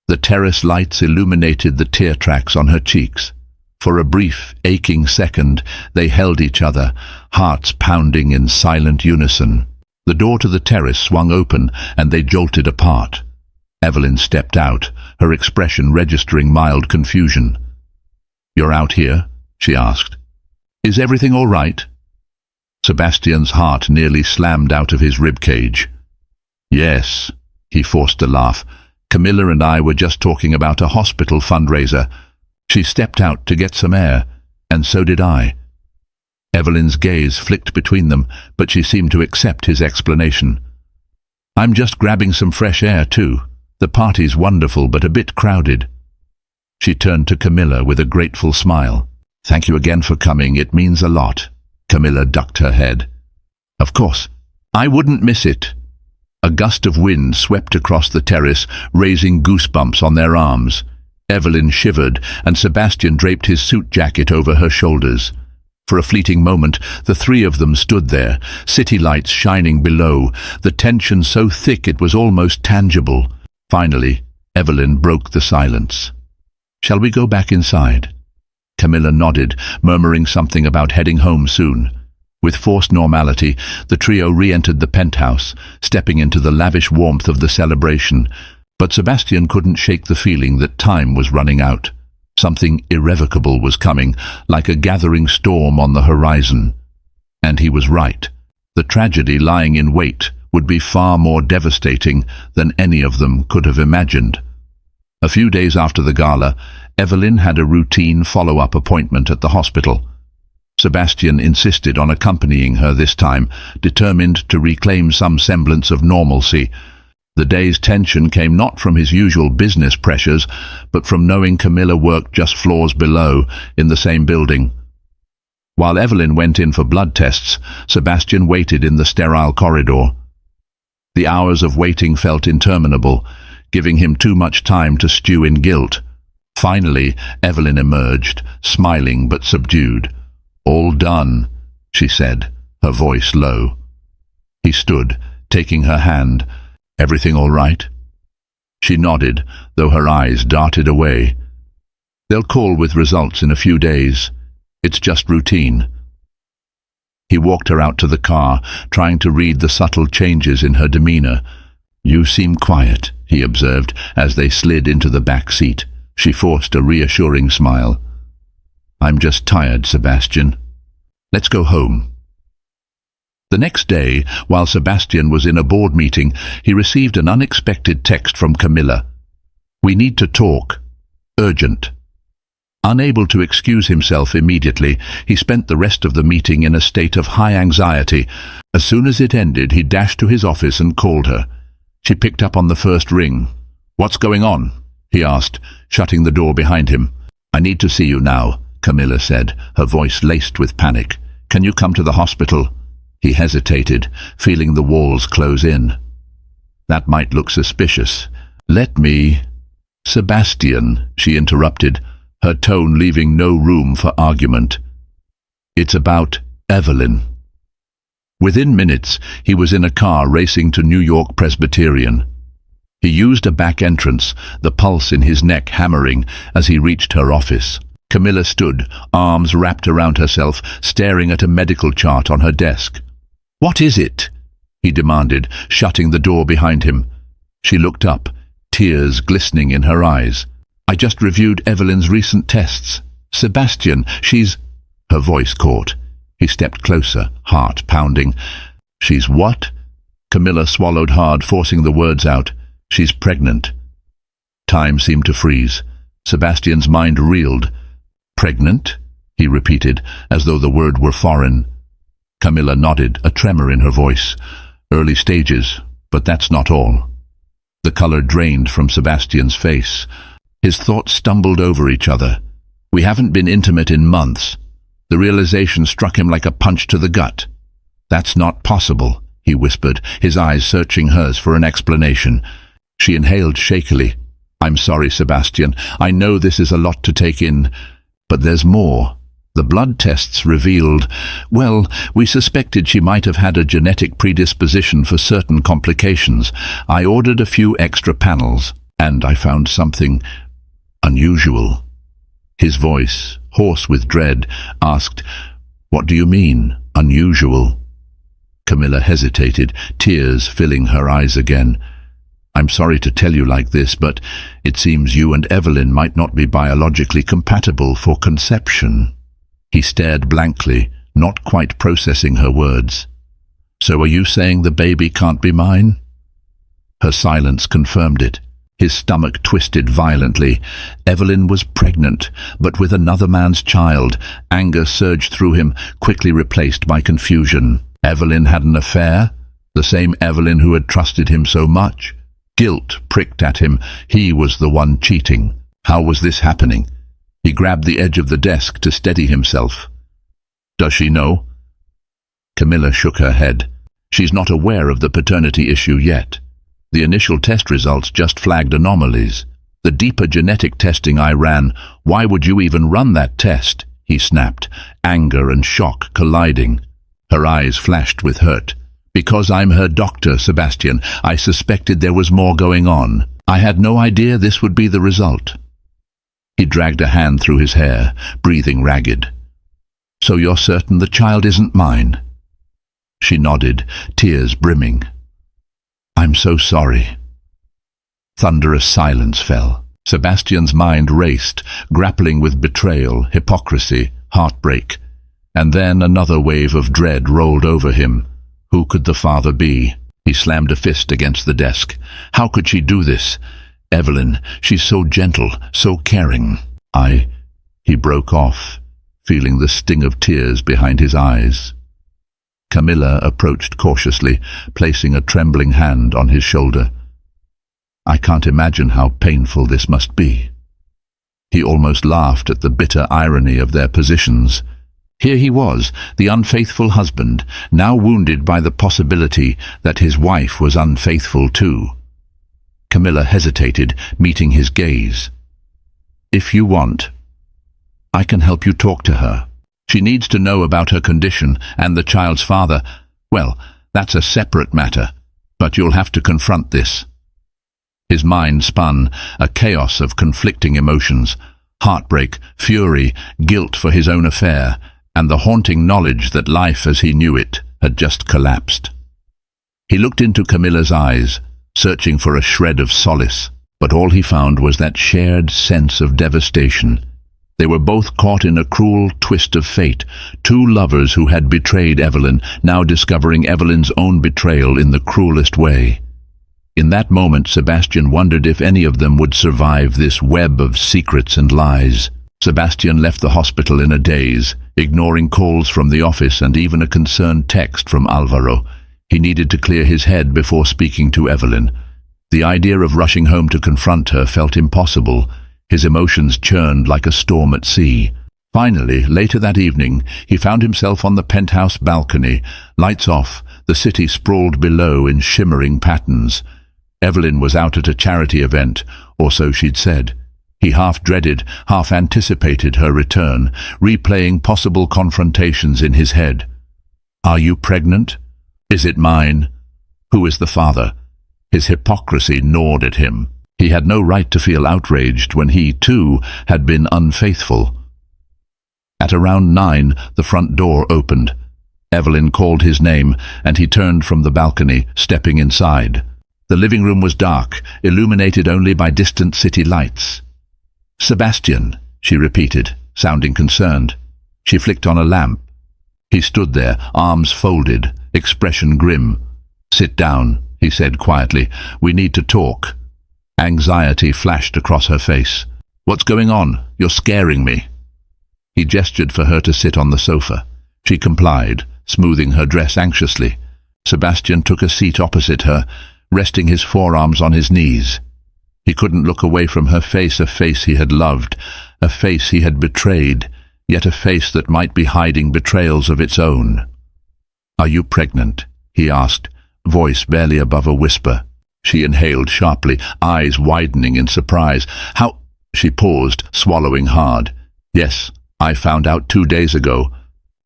The terrace lights illuminated the tear tracks on her cheeks. For a brief, aching second, they held each other, hearts pounding in silent unison. The door to the terrace swung open, and they jolted apart. Evelyn stepped out, her expression registering mild confusion. "You're out here?" she asked. "Is everything all right?" Sebastian's heart nearly slammed out of his ribcage. "Yes," he forced a laugh. "Camilla and I were just talking about a hospital fundraiser. She stepped out to get some air, and so did I." Evelyn's gaze flicked between them, but she seemed to accept his explanation. "I'm just grabbing some fresh air, too. The party's wonderful, but a bit crowded." She turned to Camilla with a grateful smile. "Thank you again for coming. It means a lot." Camilla ducked her head. "Of course. I wouldn't miss it." A gust of wind swept across the terrace, raising goosebumps on their arms. Evelyn shivered, and Sebastian draped his suit jacket over her shoulders. For a fleeting moment, the three of them stood there, city lights shining below, the tension so thick it was almost tangible. Finally, Evelyn broke the silence. "Shall we go back inside?" Camilla nodded, murmuring something about heading home soon. With forced normality, the trio re-entered the penthouse, stepping into the lavish warmth of the celebration. But Sebastian couldn't shake the feeling that time was running out. Something irrevocable was coming, like a gathering storm on the horizon. And he was right. The tragedy lying in wait would be far more devastating than any of them could have imagined. A few days after the gala, Evelyn had a routine follow-up appointment at the hospital. Sebastian insisted on accompanying her this time, determined to reclaim some semblance of normalcy. The day's tension came not from his usual business pressures, but from knowing Camilla worked just floors below, in the same building. While Evelyn went in for blood tests, Sebastian waited in the sterile corridor. The hours of waiting felt interminable, giving him too much time to stew in guilt. Finally, Evelyn emerged, smiling but subdued. "All done," she said, her voice low. He stood, taking her hand. "Everything all right?" She nodded, though her eyes darted away. "They'll call with results in a few days. It's just routine." He walked her out to the car, trying to read the subtle changes in her demeanor. "You seem quiet," he observed, as they slid into the back seat. She forced a reassuring smile. "I'm just tired, Sebastian. Let's go home." The next day, while Sebastian was in a board meeting, he received an unexpected text from Camilla. "We need to talk. Urgent." Unable to excuse himself immediately, he spent the rest of the meeting in a state of high anxiety. As soon as it ended, he dashed to his office and called her. She picked up on the first ring. "What's going on?" he asked, shutting the door behind him. "I need to see you now," Camilla said, her voice laced with panic. "Can you come to the hospital?" He hesitated, feeling the walls close in. "That might look suspicious. Let me—" "Sebastian," she interrupted, her tone leaving no room for argument. "It's about Evelyn." Within minutes, he was in a car racing to New York Presbyterian. He used a back entrance, the pulse in his neck hammering as he reached her office. Camilla stood, arms wrapped around herself, staring at a medical chart on her desk. "What is it?" he demanded, shutting the door behind him. She looked up, tears glistening in her eyes. "I just reviewed Evelyn's recent tests. Sebastian, she's—" Her voice caught. He stepped closer, heart pounding. "She's what?" Camilla swallowed hard, forcing the words out. "She's pregnant." Time seemed to freeze. Sebastian's mind reeled. "Pregnant?" he repeated, as though the word were foreign. Camilla nodded, a tremor in her voice. "Early stages, but that's not all." The color drained from Sebastian's face. His thoughts stumbled over each other. "We haven't been intimate in months." The realization struck him like a punch to the gut. "That's not possible," he whispered, his eyes searching hers for an explanation. She inhaled shakily. "I'm sorry, Sebastian. I know this is a lot to take in. But there's more. The blood tests revealed, well, we suspected she might have had a genetic predisposition for certain complications. I ordered a few extra panels, and I found something unusual." His voice, hoarse with dread, asked, "What do you mean, unusual?" Camilla hesitated, tears filling her eyes again. "I'm sorry to tell you like this, but it seems you and Evelyn might not be biologically compatible for conception." He stared blankly, not quite processing her words. "So are you saying the baby can't be mine?" Her silence confirmed it. His stomach twisted violently. Evelyn was pregnant, but with another man's child. Anger surged through him, quickly replaced by confusion. Evelyn had an affair? The same Evelyn who had trusted him so much? Guilt pricked at him. He was the one cheating. How was this happening? He grabbed the edge of the desk to steady himself. "Does she know?" Camilla shook her head. "She's not aware of the paternity issue yet. The initial test results just flagged anomalies. The deeper genetic testing I ran, why would you even run that test?" he snapped, anger and shock colliding. Her eyes flashed with hurt. "Because I'm her doctor, Sebastian. I suspected there was more going on. I had no idea this would be the result." He dragged a hand through his hair, breathing ragged. "So you're certain the child isn't mine?" She nodded, tears brimming. "I'm so sorry." Thunderous silence fell. Sebastian's mind raced, grappling with betrayal, hypocrisy, heartbreak. And then another wave of dread rolled over him. Who could the father be? He slammed a fist against the desk. How could she do this? Evelyn, she's so gentle, so caring. He broke off, feeling the sting of tears behind his eyes. Camilla approached cautiously, placing a trembling hand on his shoulder. "I can't imagine how painful this must be." He almost laughed at the bitter irony of their positions. Here he was, the unfaithful husband, now wounded by the possibility that his wife was unfaithful too. Camilla hesitated, meeting his gaze. "If you want, I can help you talk to her. She needs to know about her condition and the child's father. Well, that's a separate matter, but you'll have to confront this." His mind spun, a chaos of conflicting emotions, heartbreak, fury, guilt for his own affair, and the haunting knowledge that life as he knew it had just collapsed. He looked into Camilla's eyes, searching for a shred of solace, but all he found was that shared sense of devastation. They were both caught in a cruel twist of fate, two lovers who had betrayed Evelyn, now discovering Evelyn's own betrayal in the cruelest way. In that moment, Sebastian wondered if any of them would survive this web of secrets and lies. Sebastian left the hospital in a daze, ignoring calls from the office and even a concerned text from Alvaro. He needed to clear his head before speaking to Evelyn. The idea of rushing home to confront her felt impossible. His emotions churned like a storm at sea. Finally, later that evening, he found himself on the penthouse balcony. Lights off, the city sprawled below in shimmering patterns. Evelyn was out at a charity event, or so she'd said. He half dreaded, half anticipated her return, replaying possible confrontations in his head. "Are you pregnant? Is it mine? Who is the father?" His hypocrisy gnawed at him. He had no right to feel outraged when he, too, had been unfaithful. At around 9, the front door opened. Evelyn called his name, and he turned from the balcony, stepping inside. The living room was dark, illuminated only by distant city lights. "Sebastian," she repeated, sounding concerned. She flicked on a lamp. He stood there, arms folded, expression grim. "Sit down," he said quietly. "We need to talk." Anxiety flashed across her face. "What's going on? You're scaring me." He gestured for her to sit on the sofa. She complied, smoothing her dress anxiously. Sebastian took a seat opposite her, resting his forearms on his knees. He couldn't look away from her face, a face he had loved, a face he had betrayed, yet a face that might be hiding betrayals of its own. "Are you pregnant?" he asked, voice barely above a whisper. She inhaled sharply, eyes widening in surprise. "How—" She paused, swallowing hard. "Yes, I found out 2 days ago.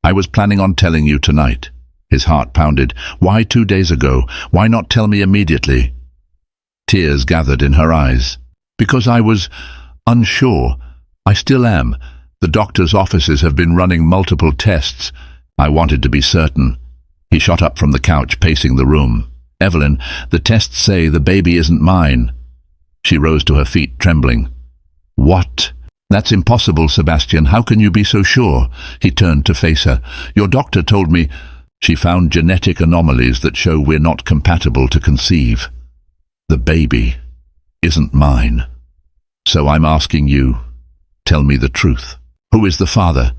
I was planning on telling you tonight." His heart pounded. "Why 2 days ago? Why not tell me immediately?" Tears gathered in her eyes. "Because I was unsure. I still am. The doctor's offices have been running multiple tests. I wanted to be certain. He shot up from the couch, pacing the room. Evelyn, the tests say the baby isn't mine. She rose to her feet, trembling. What? That's impossible, Sebastian. How can you be so sure? He turned to face her. Your doctor told me she found genetic anomalies that show we're not compatible to conceive. The baby isn't mine. So I'm asking you, tell me the truth. Who is the father?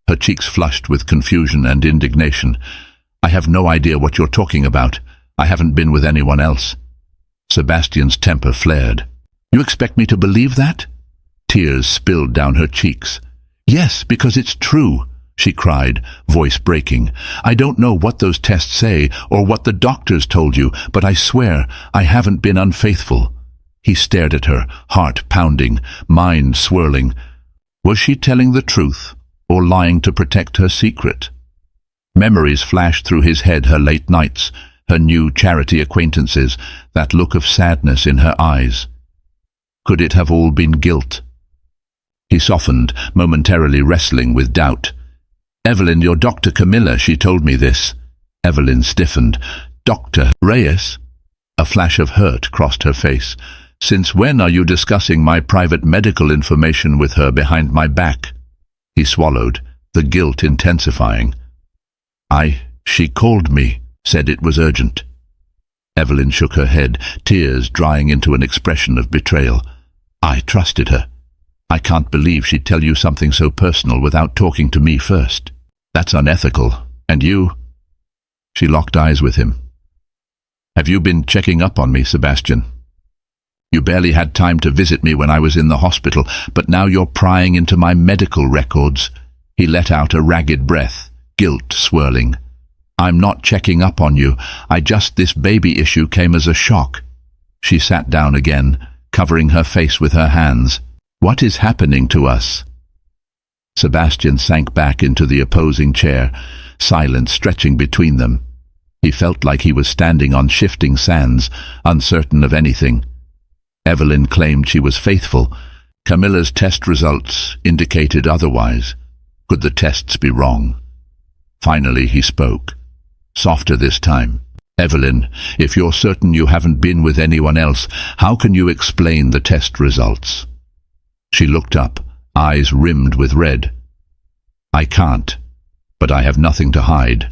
Her cheeks flushed with confusion and indignation. I have no idea what you're talking about. I haven't been with anyone else. Sebastian's temper flared. You expect me to believe that? Tears spilled down her cheeks. Yes, because it's true, she cried, voice breaking. I don't know what those tests say or what the doctors told you, but I swear I haven't been unfaithful. He stared at her, heart pounding, mind swirling. Was she telling the truth or lying to protect her secret? Memories flashed through his head, her late nights, her new charity acquaintances, that look of sadness in her eyes. Could it have all been guilt? He softened, momentarily wrestling with doubt. Evelyn, your Dr. Camilla, she told me this. Evelyn stiffened. Dr. Reyes? A flash of hurt crossed her face. Since when are you discussing my private medical information with her behind my back? He swallowed, the guilt intensifying. She called me, said it was urgent. Evelyn shook her head, tears drying into an expression of betrayal. I trusted her. I can't believe she'd tell you something so personal without talking to me first. That's unethical. And you? She locked eyes with him. Have you been checking up on me, Sebastian? You barely had time to visit me when I was in the hospital, but now you're prying into my medical records. He let out a ragged breath, guilt swirling. I'm not checking up on you. This baby issue came as a shock. She sat down again, covering her face with her hands. What is happening to us? Sebastian sank back into the opposing chair, silence stretching between them. He felt like he was standing on shifting sands, uncertain of anything. Evelyn claimed she was faithful. Camilla's test results indicated otherwise. Could the tests be wrong? Finally he spoke, softer this time. Evelyn, if you're certain you haven't been with anyone else, how can you explain the test results? She looked up, eyes rimmed with red. I can't, but I have nothing to hide.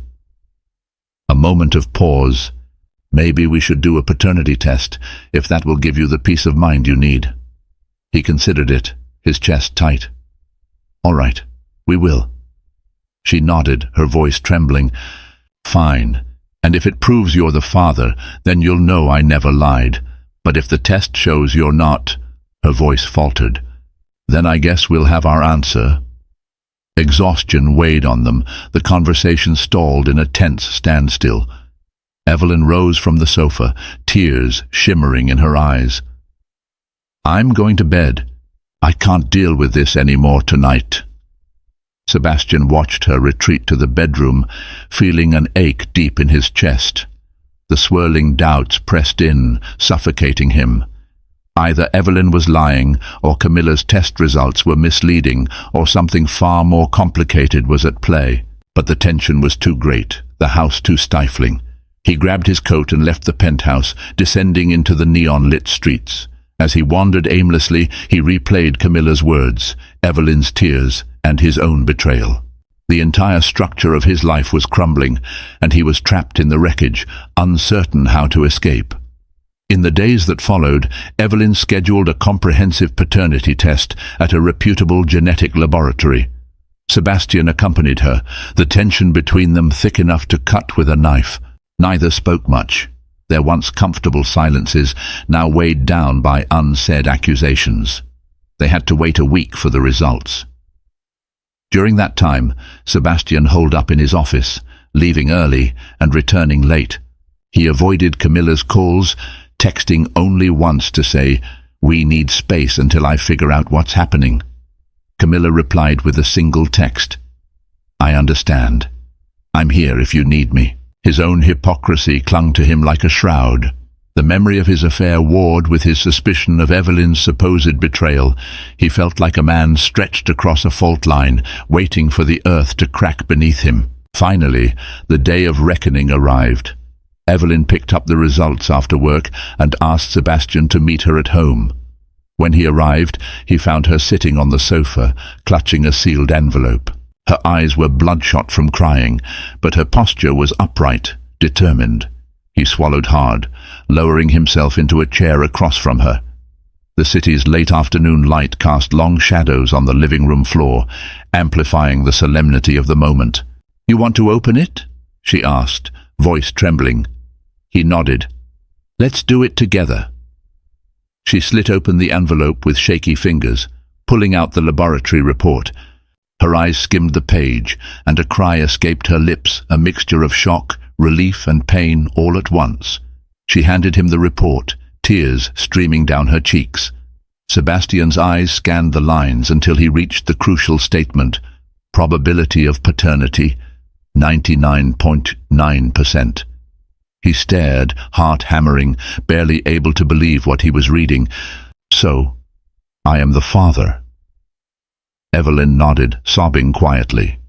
A moment of pause. Maybe we should do a paternity test, if that will give you the peace of mind you need. He considered it, his chest tight. All right, we will. She nodded, her voice trembling. Fine, and if it proves you're the father, then you'll know I never lied. But if the test shows you're not, her voice faltered, then I guess we'll have our answer. Exhaustion weighed on them. The conversation stalled in a tense standstill. Evelyn rose from the sofa, tears shimmering in her eyes. I'm going to bed. I can't deal with this anymore tonight. Sebastian watched her retreat to the bedroom, feeling an ache deep in his chest. The swirling doubts pressed in, suffocating him. Either Evelyn was lying, or Camilla's test results were misleading, or something far more complicated was at play. But the tension was too great, the house too stifling. He grabbed his coat and left the penthouse, descending into the neon-lit streets. As he wandered aimlessly, he replayed Camilla's words, Evelyn's tears, and his own betrayal. The entire structure of his life was crumbling, and he was trapped in the wreckage, uncertain how to escape. In the days that followed, Evelyn scheduled a comprehensive paternity test at a reputable genetic laboratory. Sebastian accompanied her, the tension between them thick enough to cut with a knife. Neither spoke much, their once comfortable silences now weighed down by unsaid accusations. They had to wait a week for the results. During that time, Sebastian holed up in his office, leaving early and returning late. He avoided Camilla's calls, texting only once to say, "We need space until I figure out what's happening." Camilla replied with a single text, "I understand. I'm here if you need me." His own hypocrisy clung to him like a shroud. The memory of his affair warred with his suspicion of Evelyn's supposed betrayal. He felt like a man stretched across a fault line, waiting for the earth to crack beneath him. Finally, the day of reckoning arrived. Evelyn picked up the results after work and asked Sebastian to meet her at home. When he arrived, he found her sitting on the sofa, clutching a sealed envelope. Her eyes were bloodshot from crying, but her posture was upright, determined. He swallowed hard, lowering himself into a chair across from her. The city's late afternoon light cast long shadows on the living room floor, amplifying the solemnity of the moment. "You want to open it?" she asked, voice trembling. He nodded. "Let's do it together." She slit open the envelope with shaky fingers, pulling out the laboratory report. Her eyes skimmed the page, and a cry escaped her lips, a mixture of shock, relief and pain all at once. She handed him the report, tears streaming down her cheeks. Sebastian's eyes scanned the lines until he reached the crucial statement: probability of paternity, 99.9%. He stared, heart hammering, barely able to believe what he was reading. "So, I am the father." Evelyn nodded, sobbing quietly.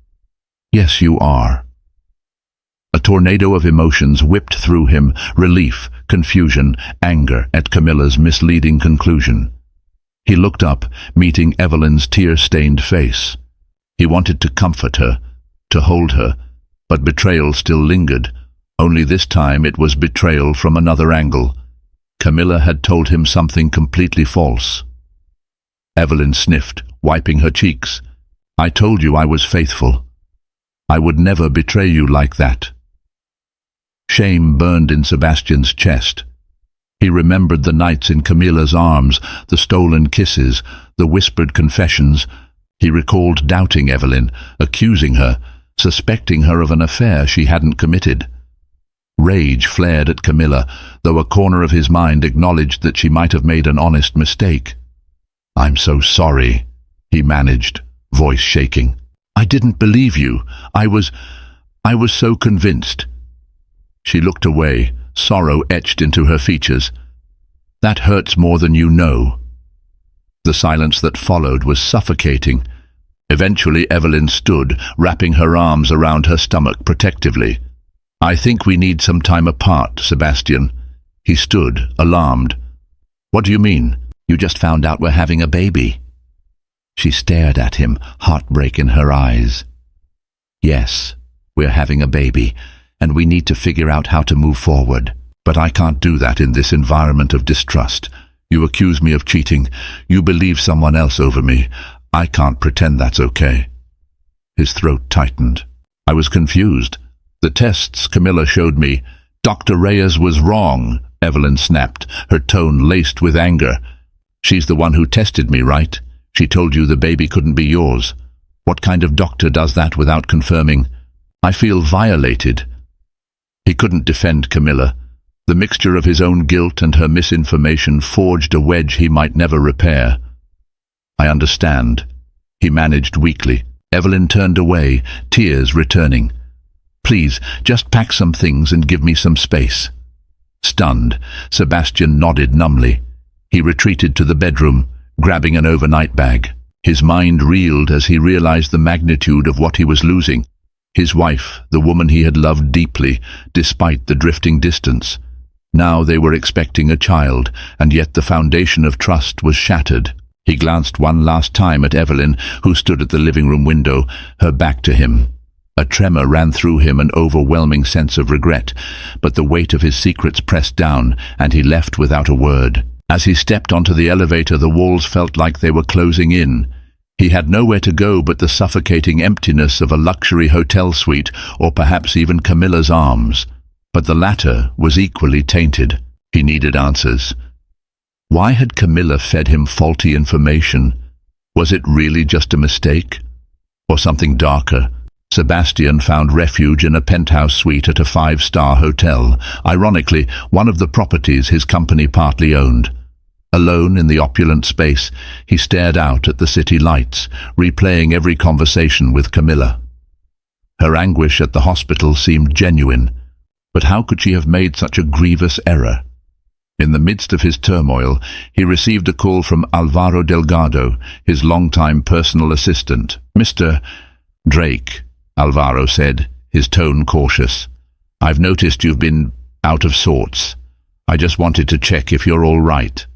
"Yes, you are." A tornado of emotions whipped through him, relief, confusion, anger at Camilla's misleading conclusion. He looked up, meeting Evelyn's tear-stained face. He wanted to comfort her, to hold her, but betrayal still lingered. Only this time it was betrayal from another angle. Camilla had told him something completely false. Evelyn sniffed, wiping her cheeks. "I told you I was faithful. I would never betray you like that." Shame burned in Sebastian's chest. He remembered the nights in Camilla's arms, the stolen kisses, the whispered confessions. He recalled doubting Evelyn, accusing her, suspecting her of an affair she hadn't committed. Rage flared at Camilla, though a corner of his mind acknowledged that she might have made an honest mistake. "I'm so sorry," he managed, voice shaking. "I didn't believe you. I was so convinced." She looked away, sorrow etched into her features. "That hurts more than you know." The silence that followed was suffocating. Eventually Evelyn stood, wrapping her arms around her stomach protectively. "I think we need some time apart, Sebastian." He stood, alarmed. "What do you mean? You just found out we're having a baby." She stared at him, heartbreak in her eyes. "Yes, we're having a baby, and we need to figure out how to move forward. But I can't do that in this environment of distrust. You accuse me of cheating. You believe someone else over me. I can't pretend that's okay." His throat tightened. "I was confused. The tests Camilla showed me. Dr. Reyes was wrong," Evelyn snapped, her tone laced with anger. "She's the one who tested me, right? She told you the baby couldn't be yours. What kind of doctor does that without confirming? I feel violated." He couldn't defend Camilla. The mixture of his own guilt and her misinformation forged a wedge he might never repair. "I understand," he managed weakly. Evelyn turned away, tears returning. "Please, just pack some things and give me some space." Stunned, Sebastian nodded numbly. He retreated to the bedroom, grabbing an overnight bag. His mind reeled as he realized the magnitude of what he was losing. His wife, the woman he had loved deeply, despite the drifting distance. Now they were expecting a child, and yet the foundation of trust was shattered. He glanced one last time at Evelyn, who stood at the living room window, her back to him. A tremor ran through him, an overwhelming sense of regret, but the weight of his secrets pressed down, and he left without a word. As he stepped onto the elevator, the walls felt like they were closing in. He had nowhere to go but the suffocating emptiness of a luxury hotel suite, or perhaps even Camilla's arms. But the latter was equally tainted. He needed answers. Why had Camilla fed him faulty information? Was it really just a mistake? Or something darker? Sebastian found refuge in a penthouse suite at a 5-star hotel, ironically one of the properties his company partly owned. Alone in the opulent space, he stared out at the city lights, replaying every conversation with Camilla. Her anguish at the hospital seemed genuine, but how could she have made such a grievous error? In the midst of his turmoil, he received a call from Alvaro Delgado, his longtime personal assistant. "Mr. Drake," Alvaro said, his tone cautious. "I've noticed you've been out of sorts. I just wanted to check if you're all right."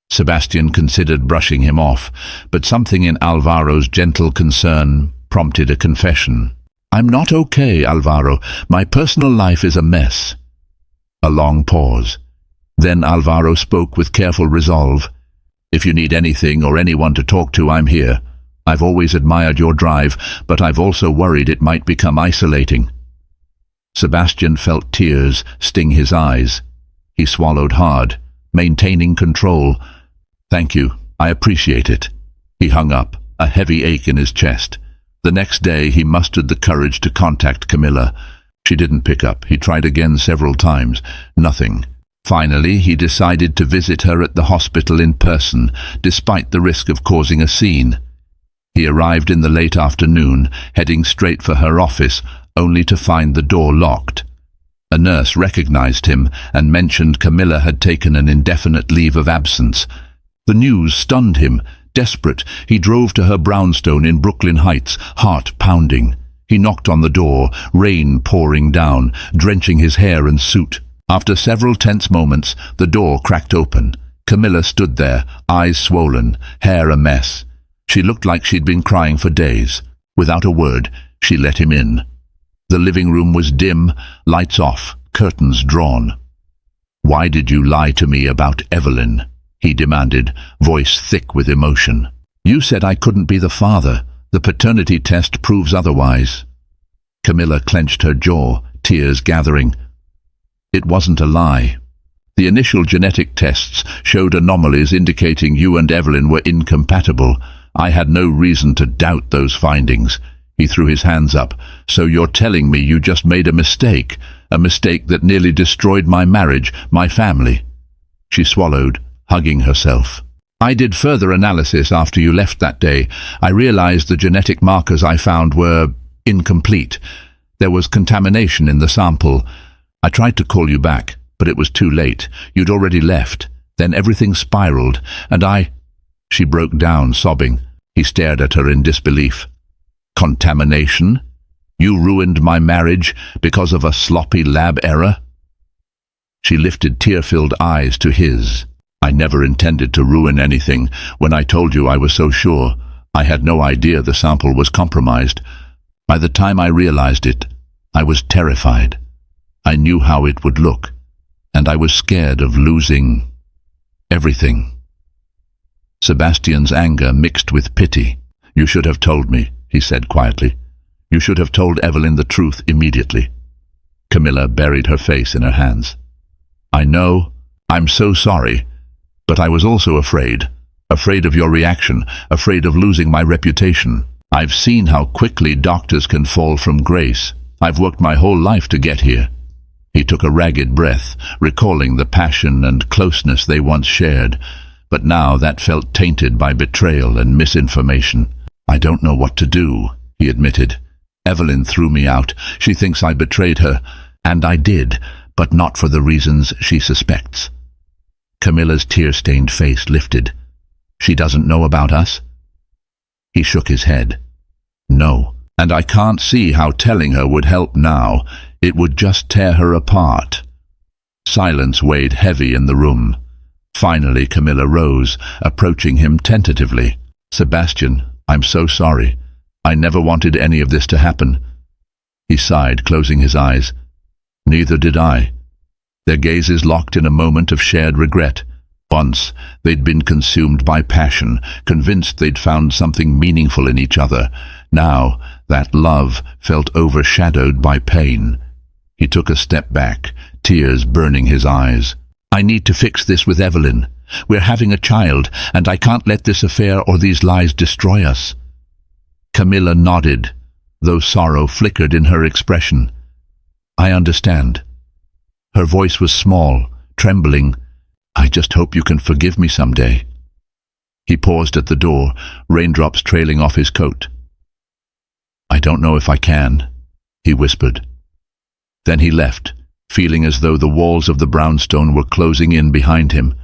Sebastian considered brushing him off, but something in Alvaro's gentle concern prompted a confession. "I'm not okay, Alvaro. My personal life is a mess." A long pause. Then Alvaro spoke with careful resolve. "If you need anything or anyone to talk to, I'm here. I've always admired your drive, but I've also worried it might become isolating." Sebastian felt tears sting his eyes. He swallowed hard, maintaining control. "Thank you. I appreciate it." He hung up, a heavy ache in his chest. The next day he mustered the courage to contact Camilla. She didn't pick up. He tried again several times. Nothing. Finally, he decided to visit her at the hospital in person, despite the risk of causing a scene. He arrived in the late afternoon, heading straight for her office, only to find the door locked. A nurse recognized him and mentioned Camilla had taken an indefinite leave of absence. The news stunned him. Desperate, he drove to her brownstone in Brooklyn Heights, heart pounding. He knocked on the door, rain pouring down, drenching his hair and suit. After several tense moments, the door cracked open. Camilla stood there, eyes swollen, hair a mess. She looked like she'd been crying for days. Without a word, she let him in. The living room was dim, lights off, curtains drawn. "Why did you lie to me about Evelyn?" he demanded, voice thick with emotion. "You said I couldn't be the father. The paternity test proves otherwise." Camilla clenched her jaw, tears gathering. "It wasn't a lie. The initial genetic tests showed anomalies indicating you and Evelyn were incompatible. I had no reason to doubt those findings." He threw his hands up. "So you're telling me you just made a mistake that nearly destroyed my marriage, my family?" She swallowed, hugging herself. "I did further analysis after you left that day. I realized the genetic markers I found were incomplete. There was contamination in the sample. I tried to call you back, but it was too late. You'd already left. Then everything spiraled, and I—" She broke down, sobbing. He stared at her in disbelief. "Contamination? You ruined my marriage because of a sloppy lab error?" She lifted tear-filled eyes to his. "I never intended to ruin anything. When I told you I was so sure, I had no idea the sample was compromised. By the time I realized it, I was terrified. I knew how it would look, and I was scared of losing everything." Sebastian's anger mixed with pity. "You should have told me," he said quietly. "You should have told Evelyn the truth immediately." Camilla buried her face in her hands. "I know. I'm so sorry. But I was also afraid of your reaction, afraid of losing my reputation. I've seen how quickly doctors can fall from grace. I've worked my whole life to get here." He took a ragged breath, recalling the passion and closeness they once shared, but now that felt tainted by betrayal and misinformation. "I don't know what to do," he admitted. "Evelyn threw me out. She thinks I betrayed her, and I did, but not for the reasons she suspects." Camilla's tear-stained face lifted. "She doesn't know about us?" He shook his head. "No, and I can't see how telling her would help now. It would just tear her apart." Silence weighed heavy in the room. Finally, Camilla rose, approaching him tentatively. "Sebastian, I'm so sorry. I never wanted any of this to happen." He sighed, closing his eyes. "Neither did I." Their gazes locked in a moment of shared regret. Once, they'd been consumed by passion, convinced they'd found something meaningful in each other. Now, that love felt overshadowed by pain. He took a step back, tears burning his eyes. "I need to fix this with Evelyn. We're having a child, and I can't let this affair or these lies destroy us." Camilla nodded, though sorrow flickered in her expression. "I understand." Her voice was small, trembling. "I just hope you can forgive me someday." He paused at the door, raindrops trailing off his coat. "I don't know if I can," he whispered. Then he left, feeling as though the walls of the brownstone were closing in behind him.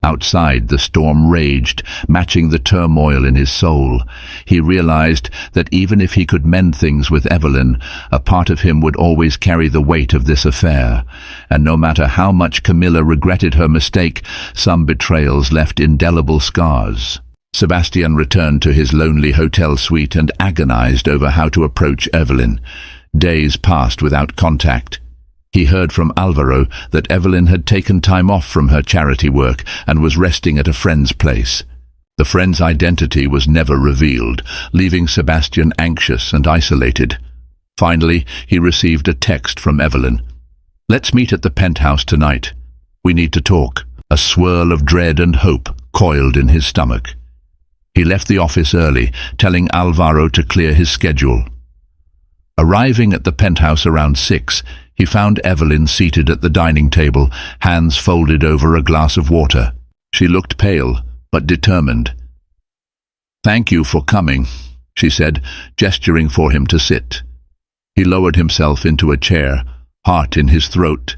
Outside, the storm raged, matching the turmoil in his soul. He realized that even if he could mend things with Evelyn, a part of him would always carry the weight of this affair. And no matter how much Camilla regretted her mistake, some betrayals left indelible scars. Sebastian returned to his lonely hotel suite and agonized over how to approach Evelyn. Days passed without contact. He heard from Alvaro that Evelyn had taken time off from her charity work and was resting at a friend's place. The friend's identity was never revealed, leaving Sebastian anxious and isolated. Finally, he received a text from Evelyn. "Let's meet at the penthouse tonight. We need to talk." A swirl of dread and hope coiled in his stomach. He left the office early, telling Alvaro to clear his schedule. Arriving at the penthouse around 6, he found Evelyn seated at the dining table, hands folded over a glass of water. She looked pale, but determined. "Thank you for coming," she said, gesturing for him to sit. He lowered himself into a chair, heart in his throat.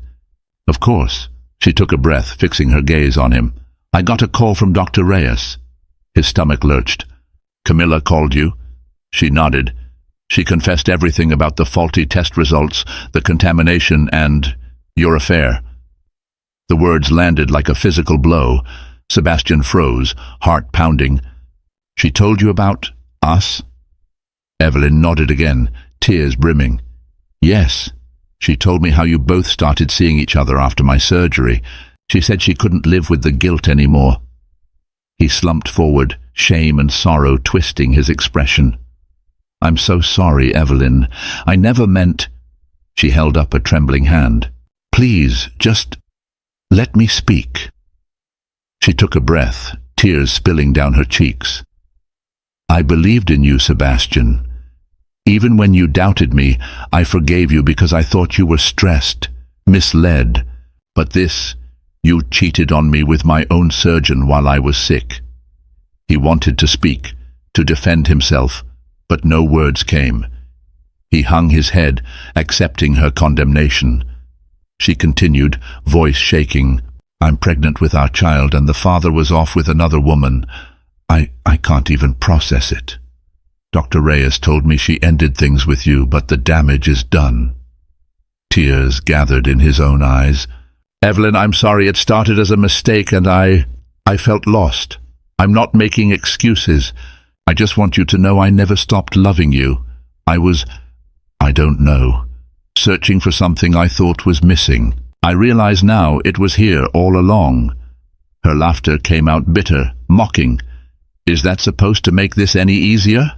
"Of course," she took a breath, fixing her gaze on him. "I got a call from Dr. Reyes." His stomach lurched. "Camilla called you?" She nodded. She confessed everything about the faulty test results, the contamination, and your affair. The words landed like a physical blow. Sebastian froze, heart pounding. "She told you about us?" Evelyn nodded again, tears brimming. "Yes. She told me how you both started seeing each other after my surgery. She said she couldn't live with the guilt anymore." He slumped forward, shame and sorrow twisting his expression. "I'm so sorry, Evelyn. I never meant—" She held up a trembling hand. "Please, just let me speak." She took a breath, tears spilling down her cheeks. "I believed in you, Sebastian. Even when you doubted me, I forgave you because I thought you were stressed, misled. But this, you cheated on me with my own surgeon while I was sick." He wanted to speak, to defend himself, but no words came. He hung his head, accepting her condemnation. She continued, voice shaking. "I'm pregnant with our child and the father was off with another woman. I can't even process it. Dr. Reyes told me she ended things with you, but the damage is done." Tears gathered in his own eyes. "Evelyn, I'm sorry. It started as a mistake and I felt lost. I'm not making excuses. I just want you to know I never stopped loving you. I don't know, searching for something I thought was missing. I realize now it was here all along." Her laughter came out bitter, mocking. "Is that supposed to make this any easier?"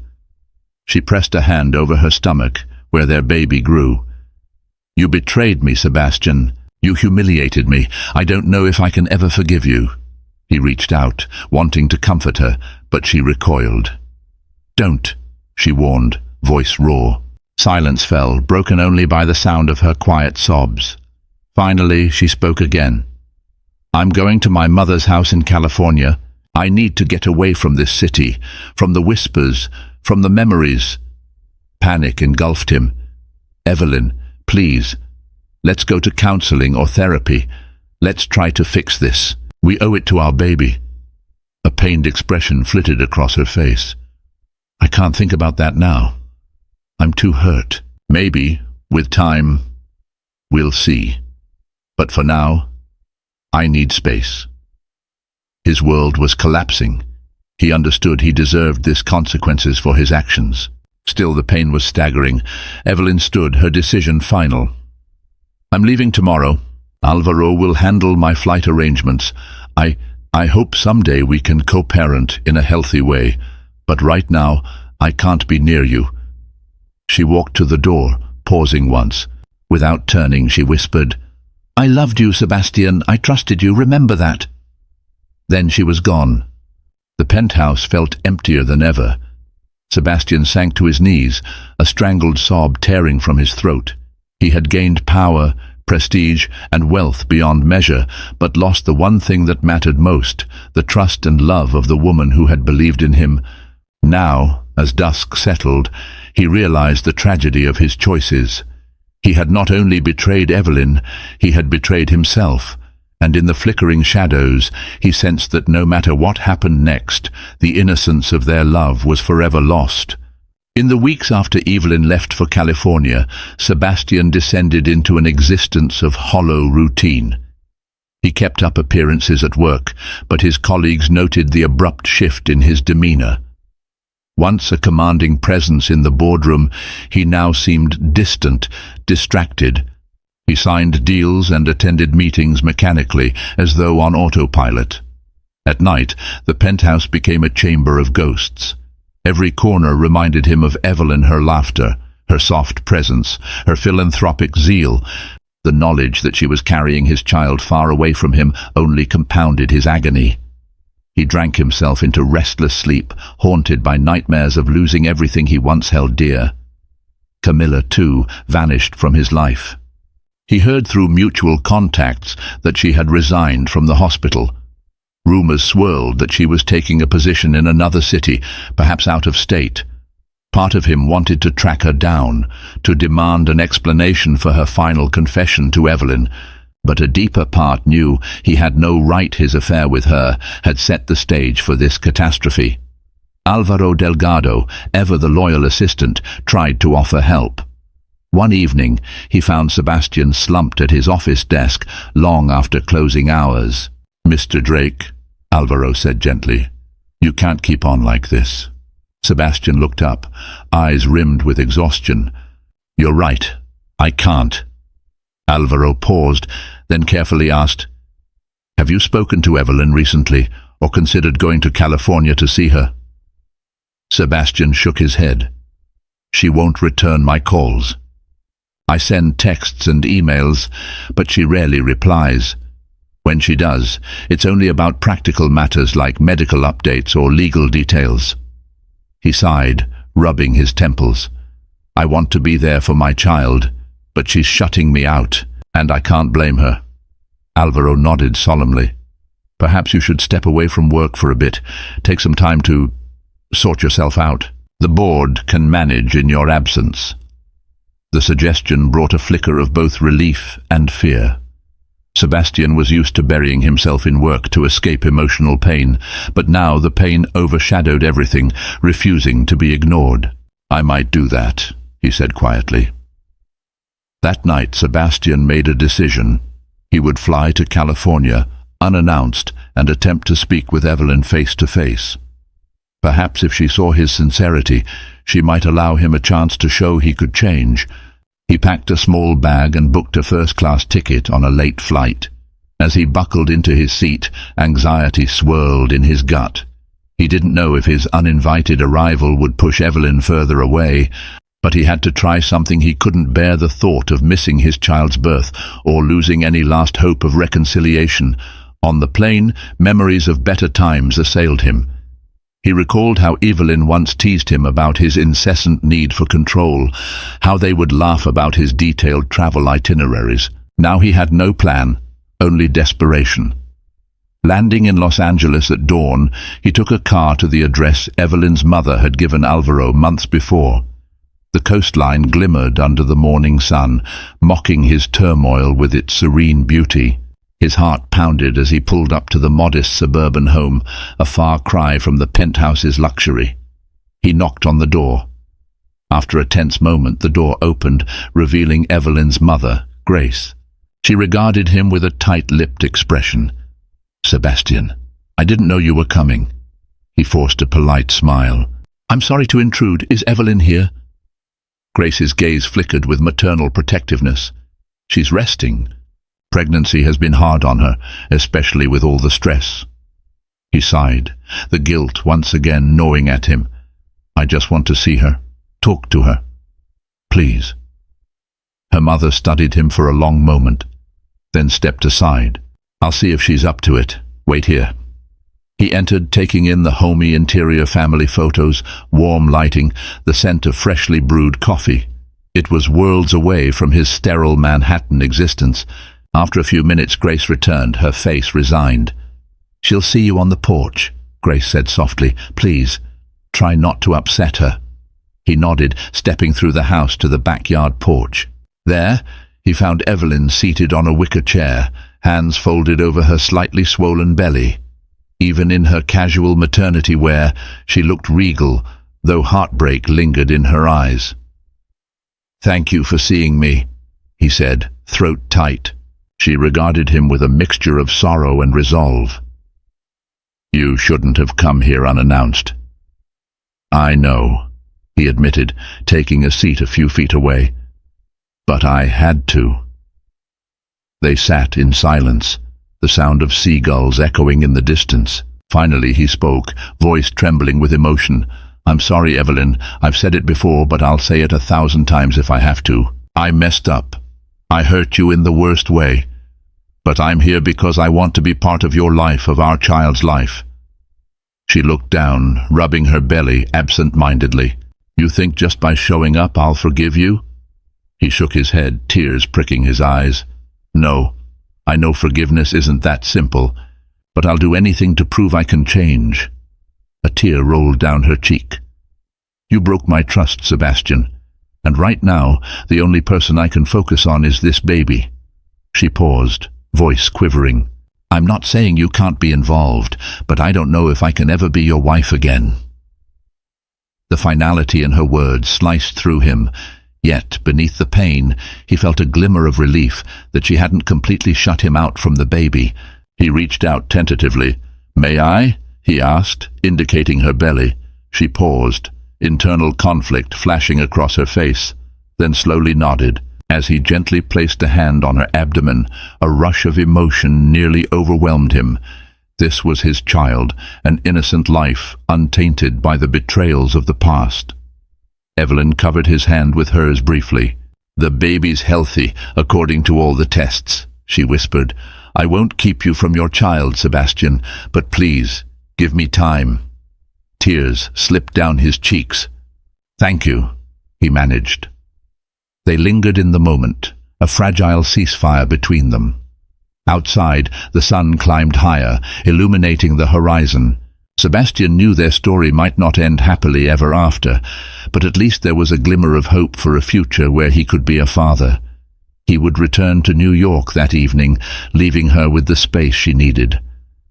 She pressed a hand over her stomach, where their baby grew. "You betrayed me, Sebastian. You humiliated me. I don't know if I can ever forgive you." He reached out, wanting to comfort her, but she recoiled. "Don't," she warned, voice raw. Silence fell, broken only by the sound of her quiet sobs. Finally, she spoke again. "I'm going to my mother's house in California. I need to get away from this city, from the whispers, from the memories." Panic engulfed him. "Evelyn, please, let's go to counseling or therapy. Let's try to fix this. We owe it to our baby." A pained expression flitted across her face. "I can't think about that now. I'm too hurt. Maybe, with time, we'll see. But for now, I need space." His world was collapsing. He understood he deserved these consequences for his actions. Still, the pain was staggering. Evelyn stood, her decision final. "I'm leaving tomorrow. Alvaro will handle my flight arrangements. I hope someday we can co-parent in a healthy way, but right now I can't be near you." She walked to the door, pausing once. Without turning, she whispered, "I loved you, Sebastian. I trusted you. Remember that." Then she was gone. The penthouse felt emptier than ever. Sebastian sank to his knees, a strangled sob tearing from his throat. He had gained power, prestige, and wealth beyond measure, but lost the one thing that mattered most, the trust and love of the woman who had believed in him. Now, as dusk settled, he realized the tragedy of his choices. He had not only betrayed Evelyn, he had betrayed himself, and in the flickering shadows he sensed that no matter what happened next, the innocence of their love was forever lost. In the weeks after Evelyn left for California, Sebastian descended into an existence of hollow routine. He kept up appearances at work, but his colleagues noted the abrupt shift in his demeanor. Once a commanding presence in the boardroom, he now seemed distant, distracted. He signed deals and attended meetings mechanically, as though on autopilot. At night, the penthouse became a chamber of ghosts. Every corner reminded him of Evelyn, her laughter, her soft presence, her philanthropic zeal. The knowledge that she was carrying his child far away from him only compounded his agony. He drank himself into restless sleep, haunted by nightmares of losing everything he once held dear. Camilla, too, vanished from his life. He heard through mutual contacts that she had resigned from the hospital. Rumors swirled that she was taking a position in another city, perhaps out of state. Part of him wanted to track her down, to demand an explanation for her final confession to Evelyn, but a deeper part knew he had no right. His affair with her had set the stage for this catastrophe. Álvaro Delgado, ever the loyal assistant, tried to offer help. One evening, he found Sebastian slumped at his office desk long after closing hours. "Mr. Drake," Álvaro said gently, "you can't keep on like this." Sebastian looked up, eyes rimmed with exhaustion. "You're right, I can't." Álvaro paused, then carefully asked, "Have you spoken to Evelyn recently, or considered going to California to see her?" Sebastian shook his head. "She won't return my calls. I send texts and emails, but she rarely replies. When she does, it's only about practical matters like medical updates or legal details." He sighed, rubbing his temples. "I want to be there for my child, but she's shutting me out, and I can't blame her." Álvaro nodded solemnly. "Perhaps you should step away from work for a bit. Take some time to sort yourself out. The board can manage in your absence." The suggestion brought a flicker of both relief and fear. Sebastian was used to burying himself in work to escape emotional pain, but now the pain overshadowed everything, refusing to be ignored. "I might do that," he said quietly. That night, Sebastian made a decision. He would fly to California, unannounced, and attempt to speak with Evelyn face to face. Perhaps if she saw his sincerity, she might allow him a chance to show he could change. He packed a small bag and booked a first-class ticket on a late flight. As he buckled into his seat, anxiety swirled in his gut. He didn't know if his uninvited arrival would push Evelyn further away, but he had to try something. He couldn't bear the thought of missing his child's birth or losing any last hope of reconciliation. On the plane, memories of better times assailed him. He recalled how Evelyn once teased him about his incessant need for control, how they would laugh about his detailed travel itineraries. Now he had no plan, only desperation. Landing in Los Angeles at dawn, he took a car to the address Evelyn's mother had given Álvaro months before. The coastline glimmered under the morning sun, mocking his turmoil with its serene beauty. His heart pounded as he pulled up to the modest suburban home, a far cry from the penthouse's luxury. He knocked on the door. After a tense moment, the door opened, revealing Evelyn's mother, Grace. She regarded him with a tight-lipped expression. "Sebastian, I didn't know you were coming." He forced a polite smile. "I'm sorry to intrude. Is Evelyn here?" Grace's gaze flickered with maternal protectiveness. "She's resting. Pregnancy has been hard on her, especially with all the stress." He sighed, the guilt once again gnawing at him. "I just want to see her, talk to her. Please." Her mother studied him for a long moment, then stepped aside. "I'll see if she's up to it. Wait here." He entered, taking in the homey interior family photos, warm lighting, the scent of freshly brewed coffee. It was worlds away from his sterile Manhattan existence. After a few minutes, Grace returned, her face resigned. "She'll see you on the porch," Grace said softly. "Please, try not to upset her." He nodded, stepping through the house to the backyard porch. There, he found Evelyn seated on a wicker chair, hands folded over her slightly swollen belly. Even in her casual maternity wear, she looked regal, though heartbreak lingered in her eyes. "Thank you for seeing me," he said, throat tight. She regarded him with a mixture of sorrow and resolve. "You shouldn't have come here unannounced." "I know," he admitted, taking a seat a few feet away. "But I had to." They sat in silence, the sound of seagulls echoing in the distance. Finally he spoke, voice trembling with emotion. "I'm sorry, Evelyn. I've said it before, but I'll say it 1,000 times if I have to. I messed up. I hurt you in the worst way. But I'm here because I want to be part of your life, of our child's life." She looked down, rubbing her belly absent-mindedly. "You think just by showing up I'll forgive you?" He shook his head, tears pricking his eyes. "No, I know forgiveness isn't that simple, but I'll do anything to prove I can change." A tear rolled down her cheek. "You broke my trust, Sebastian, and right now the only person I can focus on is this baby." She paused, voice quivering. "I'm not saying you can't be involved, but I don't know if I can ever be your wife again." The finality in her words sliced through him, yet beneath the pain he felt a glimmer of relief that she hadn't completely shut him out from the baby. He reached out tentatively. "May I?" he asked, indicating her belly. She paused, internal conflict flashing across her face, then slowly nodded. As he gently placed a hand on her abdomen, a rush of emotion nearly overwhelmed him. This was his child, an innocent life, untainted by the betrayals of the past. Evelyn covered his hand with hers briefly. "The baby's healthy, according to all the tests," she whispered. "I won't keep you from your child, Sebastian, but please, give me time." Tears slipped down his cheeks. "Thank you," he managed. They lingered in the moment, a fragile ceasefire between them. Outside, the sun climbed higher, illuminating the horizon. Sebastian knew their story might not end happily ever after, but at least there was a glimmer of hope for a future where he could be a father. He would return to New York that evening, leaving her with the space she needed.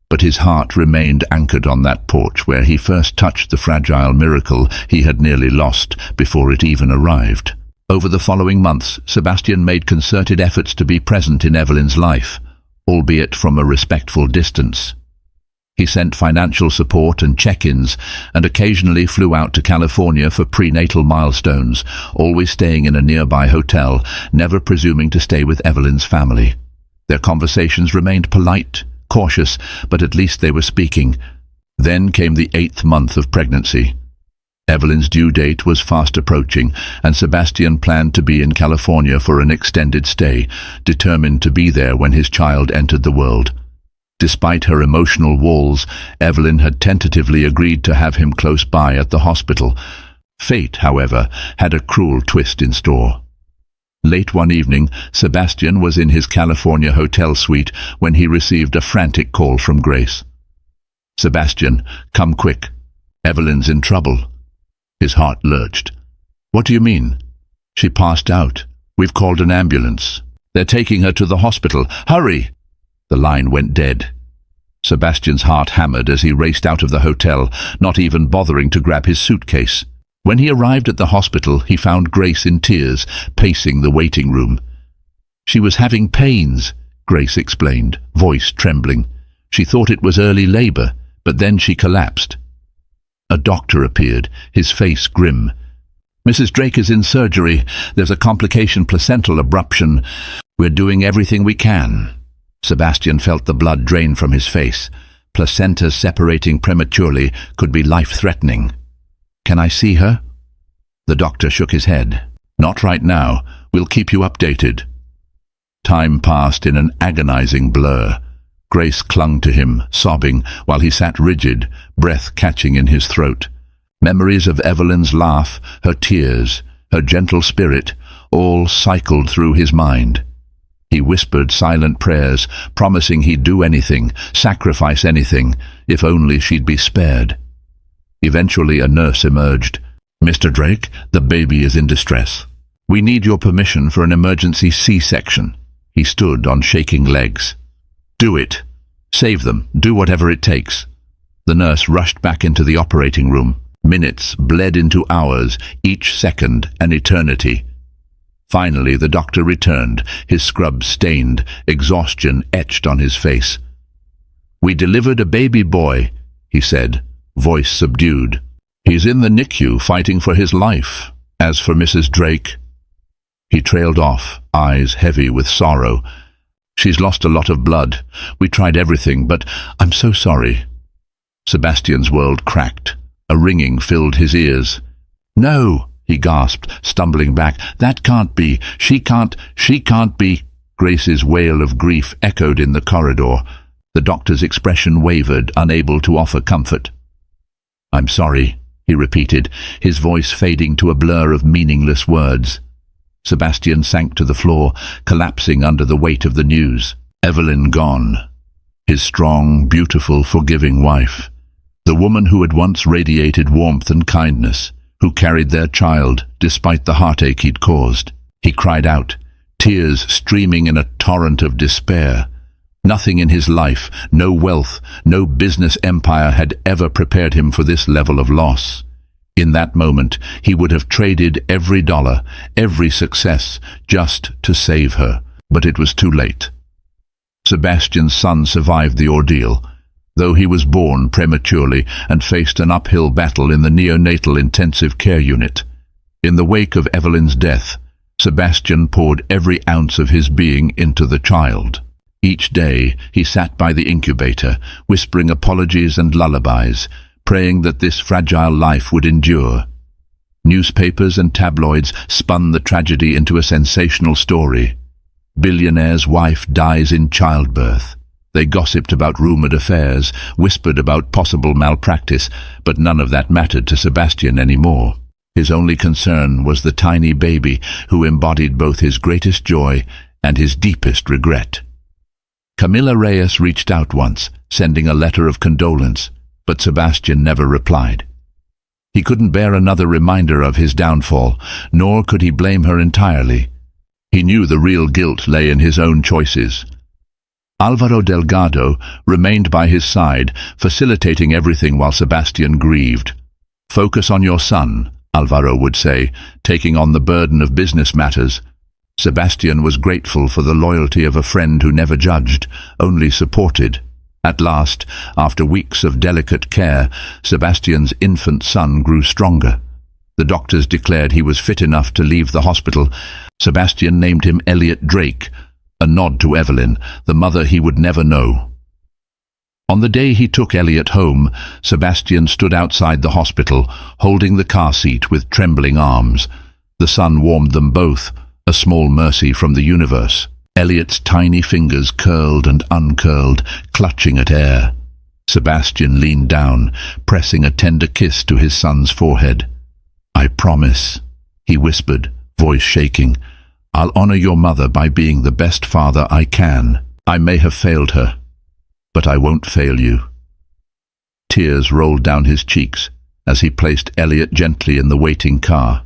But his heart remained anchored on that porch where he first touched the fragile miracle he had nearly lost before it even arrived. Over the following months, Sebastian made concerted efforts to be present in Evelyn's life, albeit from a respectful distance. He sent financial support and check-ins, and occasionally flew out to California for prenatal milestones, always staying in a nearby hotel, never presuming to stay with Evelyn's family. Their conversations remained polite, cautious, but at least they were speaking. Then came the 8th month of pregnancy. Evelyn's due date was fast approaching, and Sebastian planned to be in California for an extended stay, determined to be there when his child entered the world. Despite her emotional walls, Evelyn had tentatively agreed to have him close by at the hospital. Fate, however, had a cruel twist in store. Late one evening, Sebastian was in his California hotel suite when he received a frantic call from Grace. "Sebastian, come quick. Evelyn's in trouble." His heart lurched. "What do you mean?" "She passed out. We've called an ambulance. They're taking her to the hospital. Hurry!" The line went dead. Sebastian's heart hammered as he raced out of the hotel, not even bothering to grab his suitcase. When he arrived at the hospital, he found Grace in tears, pacing the waiting room. "She was having pains," Grace explained, voice trembling. "She thought it was early labor, but then she collapsed." A doctor appeared, his face grim. "Mrs. Drake is in surgery. There's a complication, placental abruption. We're doing everything we can." Sebastian felt the blood drain from his face. Placenta separating prematurely could be life-threatening. "Can I see her?" The doctor shook his head. "Not right now. We'll keep you updated." Time passed in an agonizing blur. Grace clung to him, sobbing, while he sat rigid, breath catching in his throat. Memories of Evelyn's laugh, her tears, her gentle spirit, all cycled through his mind. He whispered silent prayers, promising he'd do anything, sacrifice anything, if only she'd be spared. Eventually a nurse emerged. "Mr. Drake, the baby is in distress." "We need your permission for an emergency C-section." He stood on shaking legs. "Do it. Save them. Do whatever it takes." The nurse rushed back into the operating room. Minutes bled into hours, each second an eternity. Finally, the doctor returned, his scrub stained, exhaustion etched on his face. "We delivered a baby boy," he said, voice subdued. "He's in the NICU fighting for his life. As for Mrs. Drake..." He trailed off, eyes heavy with sorrow. "She's lost a lot of blood. We tried everything, but I'm so sorry." Sebastian's world cracked. A ringing filled his ears. "No," he gasped, stumbling back. "That can't be. She can't be." Grace's wail of grief echoed in the corridor. The doctor's expression wavered, unable to offer comfort. "I'm sorry," he repeated, his voice fading to a blur of meaningless words. Sebastian sank to the floor, collapsing under the weight of the news. Evelyn gone. His strong, beautiful, forgiving wife. The woman who had once radiated warmth and kindness, who carried their child despite the heartache he'd caused. He cried out, tears streaming in a torrent of despair. Nothing in his life, no wealth, no business empire had ever prepared him for this level of loss. In that moment, he would have traded every dollar, every success, just to save her. But it was too late. Sebastian's son survived the ordeal, though he was born prematurely and faced an uphill battle in the neonatal intensive care unit. In the wake of Evelyn's death, Sebastian poured every ounce of his being into the child. Each day, he sat by the incubator, whispering apologies and lullabies, praying that this fragile life would endure. Newspapers and tabloids spun the tragedy into a sensational story. Billionaire's wife dies in childbirth. They gossiped about rumored affairs, whispered about possible malpractice, but none of that mattered to Sebastian anymore. His only concern was the tiny baby who embodied both his greatest joy and his deepest regret. Camila Reyes reached out once, sending a letter of condolence, but Sebastian never replied. He couldn't bear another reminder of his downfall, nor could he blame her entirely. He knew the real guilt lay in his own choices. Álvaro Delgado remained by his side, facilitating everything while Sebastian grieved. "Focus on your son," Álvaro would say, taking on the burden of business matters. Sebastian was grateful for the loyalty of a friend who never judged, only supported. At last, after weeks of delicate care, Sebastian's infant son grew stronger. The doctors declared he was fit enough to leave the hospital. Sebastian named him Elliot Drake, a nod to Evelyn, the mother he would never know. On the day he took Elliot home, Sebastian stood outside the hospital, holding the car seat with trembling arms. The sun warmed them both, a small mercy from the universe. Elliot's tiny fingers curled and uncurled, clutching at air. Sebastian leaned down, pressing a tender kiss to his son's forehead. "I promise," he whispered, voice shaking. "I'll honor your mother by being the best father I can. I may have failed her, but I won't fail you." Tears rolled down his cheeks as he placed Elliot gently in the waiting car.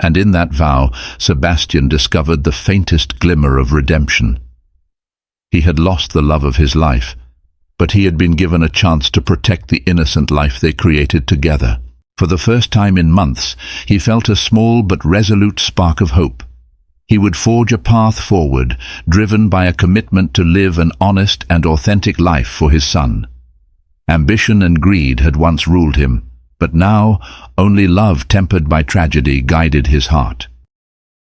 And in that vow, Sebastian discovered the faintest glimmer of redemption. He had lost the love of his life, but he had been given a chance to protect the innocent life they created together. For the first time in months, he felt a small but resolute spark of hope. He would forge a path forward, driven by a commitment to live an honest and authentic life for his son. Ambition and greed had once ruled him, but now only love tempered by tragedy guided his heart.